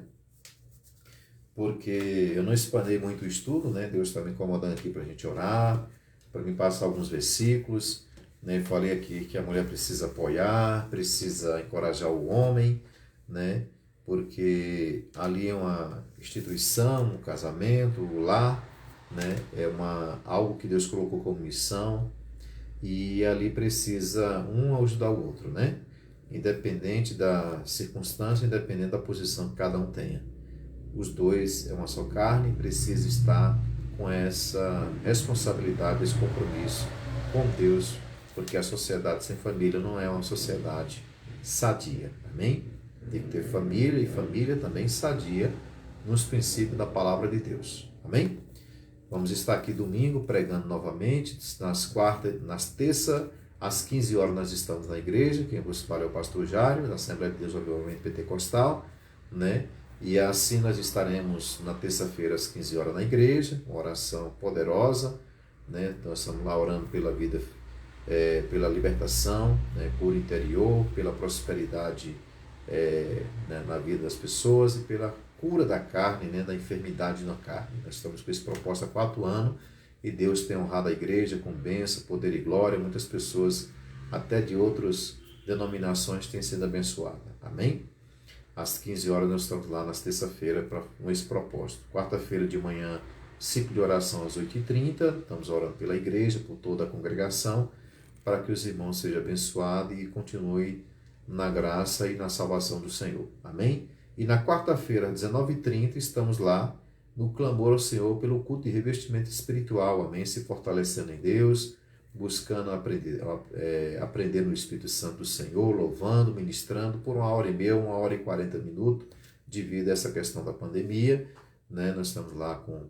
Porque eu não expandei muito o estudo, né? Deus está me incomodando aqui para a gente orar, para me passar alguns versículos. Né? Falei aqui que a mulher precisa apoiar, precisa encorajar o homem, né? Porque ali é uma instituição, um casamento, o lar, né? É algo que Deus colocou como missão e ali precisa um ajudar o outro, né? Independente da circunstância, independente da posição que cada um tenha. Os dois é uma só carne e precisa estar com essa responsabilidade, esse compromisso com Deus, porque a sociedade sem família não é uma sociedade sadia, amém? Tem que ter família e família também sadia nos princípios da palavra de Deus, amém? Vamos estar aqui domingo pregando novamente, nas terças, às 15 horas nós estamos na igreja, quem vos fala é o pastor Jário, da Assembleia de Deus Avivamento Pentecostal, né? E assim nós estaremos na terça-feira às 15 horas na igreja, uma oração poderosa, né? Nós estamos lá orando pela vida, pela libertação, né? Por interior, pela prosperidade né? Na vida das pessoas e pela cura da carne, né? Da enfermidade na carne. Nós estamos com esse propósito há 4 anos e Deus tem honrado a igreja com bênção, poder e glória. Muitas pessoas, até de outras denominações, têm sido abençoadas. Amém? Às 15 horas nós estamos lá nas terça-feira com esse propósito. Quarta-feira de manhã, ciclo de oração às 8h30. Estamos orando pela igreja, por toda a congregação, para que os irmãos sejam abençoados e continuem na graça e na salvação do Senhor. Amém? E na quarta-feira, às 19h30, estamos lá no clamor ao Senhor pelo culto de revestimento espiritual. Amém? Se fortalecendo em Deus, buscando aprender no Espírito Santo do Senhor, louvando, ministrando por 1h30, 1h40, devido a essa questão da pandemia, né? Nós estamos lá com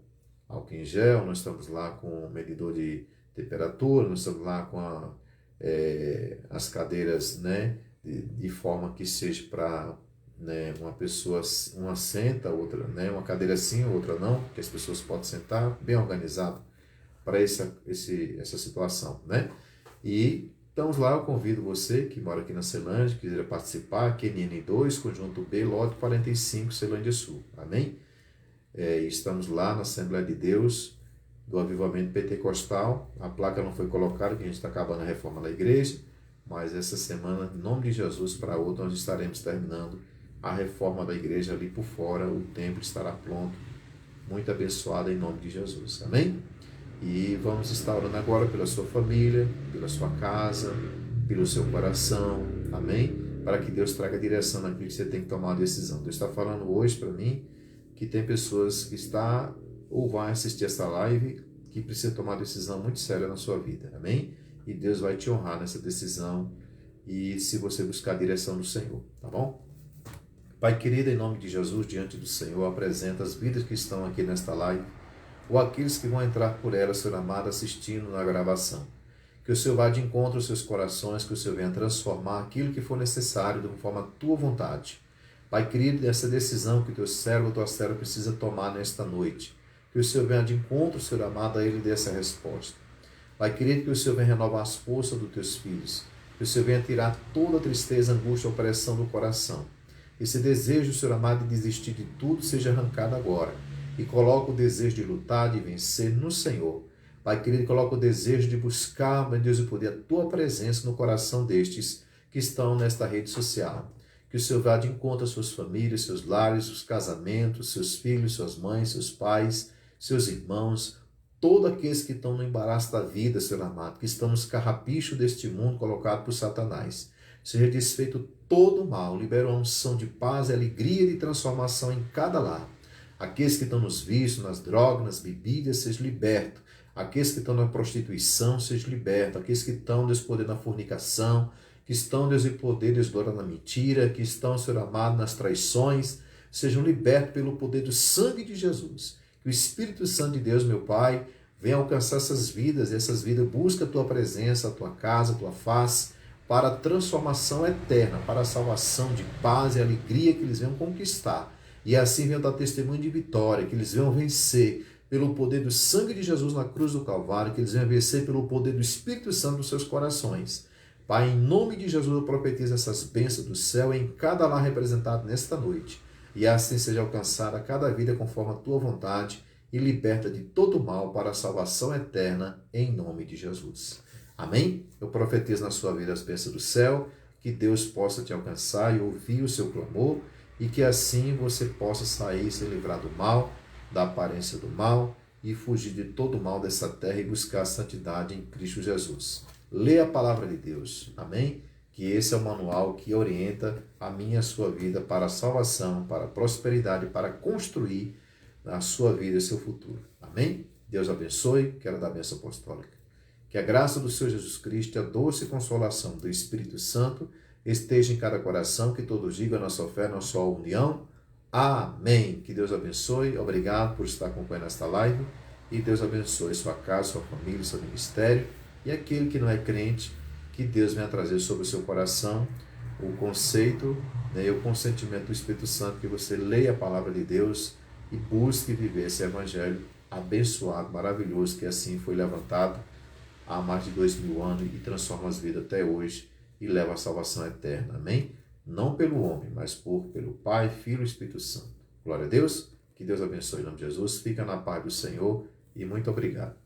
álcool em gel, nós estamos lá com medidor de temperatura, nós estamos lá com as cadeiras, né? De forma que seja para, né, uma pessoa, uma senta, outra, né? Uma cadeira sim, outra não, que as pessoas podem sentar, bem organizado para essa situação, né? E estamos lá, eu convido você que mora aqui na Ceilândia, quiser participar, QNN2, Conjunto B, Lote 45, Ceilândia Sul, amém? Estamos lá na Assembleia de Deus do Avivamento Pentecostal, a placa não foi colocada, que a gente está acabando a reforma da igreja, mas essa semana, em nome de Jesus, para outra, nós estaremos terminando a reforma da igreja ali por fora, o templo estará pronto, muito abençoado em nome de Jesus, amém? E vamos estar orando agora pela sua família, pela sua casa, pelo seu coração, amém? Para que Deus traga direção naquilo que você tem que tomar uma decisão. Deus está falando hoje para mim que tem pessoas que estão ou vão assistir essa live que precisa tomar uma decisão muito séria na sua vida, amém? E Deus vai te honrar nessa decisão e se você buscar a direção do Senhor, tá bom? Pai querido, em nome de Jesus, diante do Senhor, apresenta as vidas que estão aqui nesta live, ou aqueles que vão entrar por ela, Senhor amado, assistindo na gravação. Que o Senhor vá de encontro aos seus corações, que o Senhor venha transformar aquilo que for necessário de uma forma à tua vontade. Pai querido, essa decisão que o teu servo ou tua serva precisa tomar nesta noite, que o Senhor venha de encontro, Senhor amado, a ele dessa resposta. Pai querido, que o Senhor venha renovar as forças dos teus filhos, que o Senhor venha tirar toda a tristeza, angústia, opressão do coração. Esse desejo, Senhor amado, de desistir de tudo seja arrancado agora, e coloca o desejo de lutar, de vencer no Senhor. Pai querido, coloca o desejo de buscar, meu Deus, e poder a tua presença no coração destes que estão nesta rede social. Que o Senhor vá de encontro às suas famílias, seus lares, seus casamentos, seus filhos, suas mães, seus pais, seus irmãos, todos aqueles que estão no embaraço da vida, Senhor amado, que estão nos carrapichos deste mundo colocado por Satanás. Seja desfeito todo o mal, libera uma unção de paz e alegria de transformação em cada lar. Aqueles que estão nos vícios, nas drogas, nas bebidas, sejam libertos. Aqueles que estão na prostituição, sejam libertos. Aqueles que estão, Deus, poder na fornicação, que estão, Deus, em poder, Deus, glória na mentira, que estão, Senhor amado, nas traições, sejam libertos pelo poder do sangue de Jesus. Que o Espírito Santo de Deus, meu Pai, venha alcançar essas vidas, e essas vidas busca a tua presença, a tua casa, a tua face, para a transformação eterna, para a salvação de paz e alegria que eles venham conquistar. E assim venham dar testemunho de vitória, que eles venham vencer pelo poder do sangue de Jesus na cruz do Calvário, que eles venham vencer pelo poder do Espírito Santo nos seus corações. Pai, em nome de Jesus, eu profetizo essas bênçãos do céu em cada lar representado nesta noite. E assim seja alcançada cada vida conforme a tua vontade e liberta de todo mal para a salvação eterna, em nome de Jesus. Amém? Eu profetizo na sua vida as bênçãos do céu, que Deus possa te alcançar e ouvir o seu clamor, e que assim você possa sair e se livrar do mal, da aparência do mal, e fugir de todo o mal dessa terra e buscar a santidade em Cristo Jesus. Leia a palavra de Deus. Amém? Que esse é o manual que orienta a minha e a sua vida para a salvação, para a prosperidade, para construir a sua vida e seu futuro. Amém? Deus abençoe. Quero dar a bênção apostólica. Que a graça do Senhor Jesus Cristo e a doce consolação do Espírito Santo esteja em cada coração, que todos digam a nossa fé, a nossa união. Amém. Que Deus abençoe. Obrigado por estar acompanhando esta live. E Deus abençoe sua casa, sua família, seu ministério. E aquele que não é crente, que Deus venha trazer sobre o seu coração o conceito, e o consentimento do Espírito Santo, que você leia a palavra de Deus e busque viver esse evangelho abençoado, maravilhoso, que assim foi levantado há mais de 2000 anos e transforma as vidas até hoje e leva à salvação eterna. Amém? Não pelo homem, mas pelo Pai, Filho e Espírito Santo. Glória a Deus. Que Deus abençoe em nome de Jesus. Fica na paz do Senhor e muito obrigado.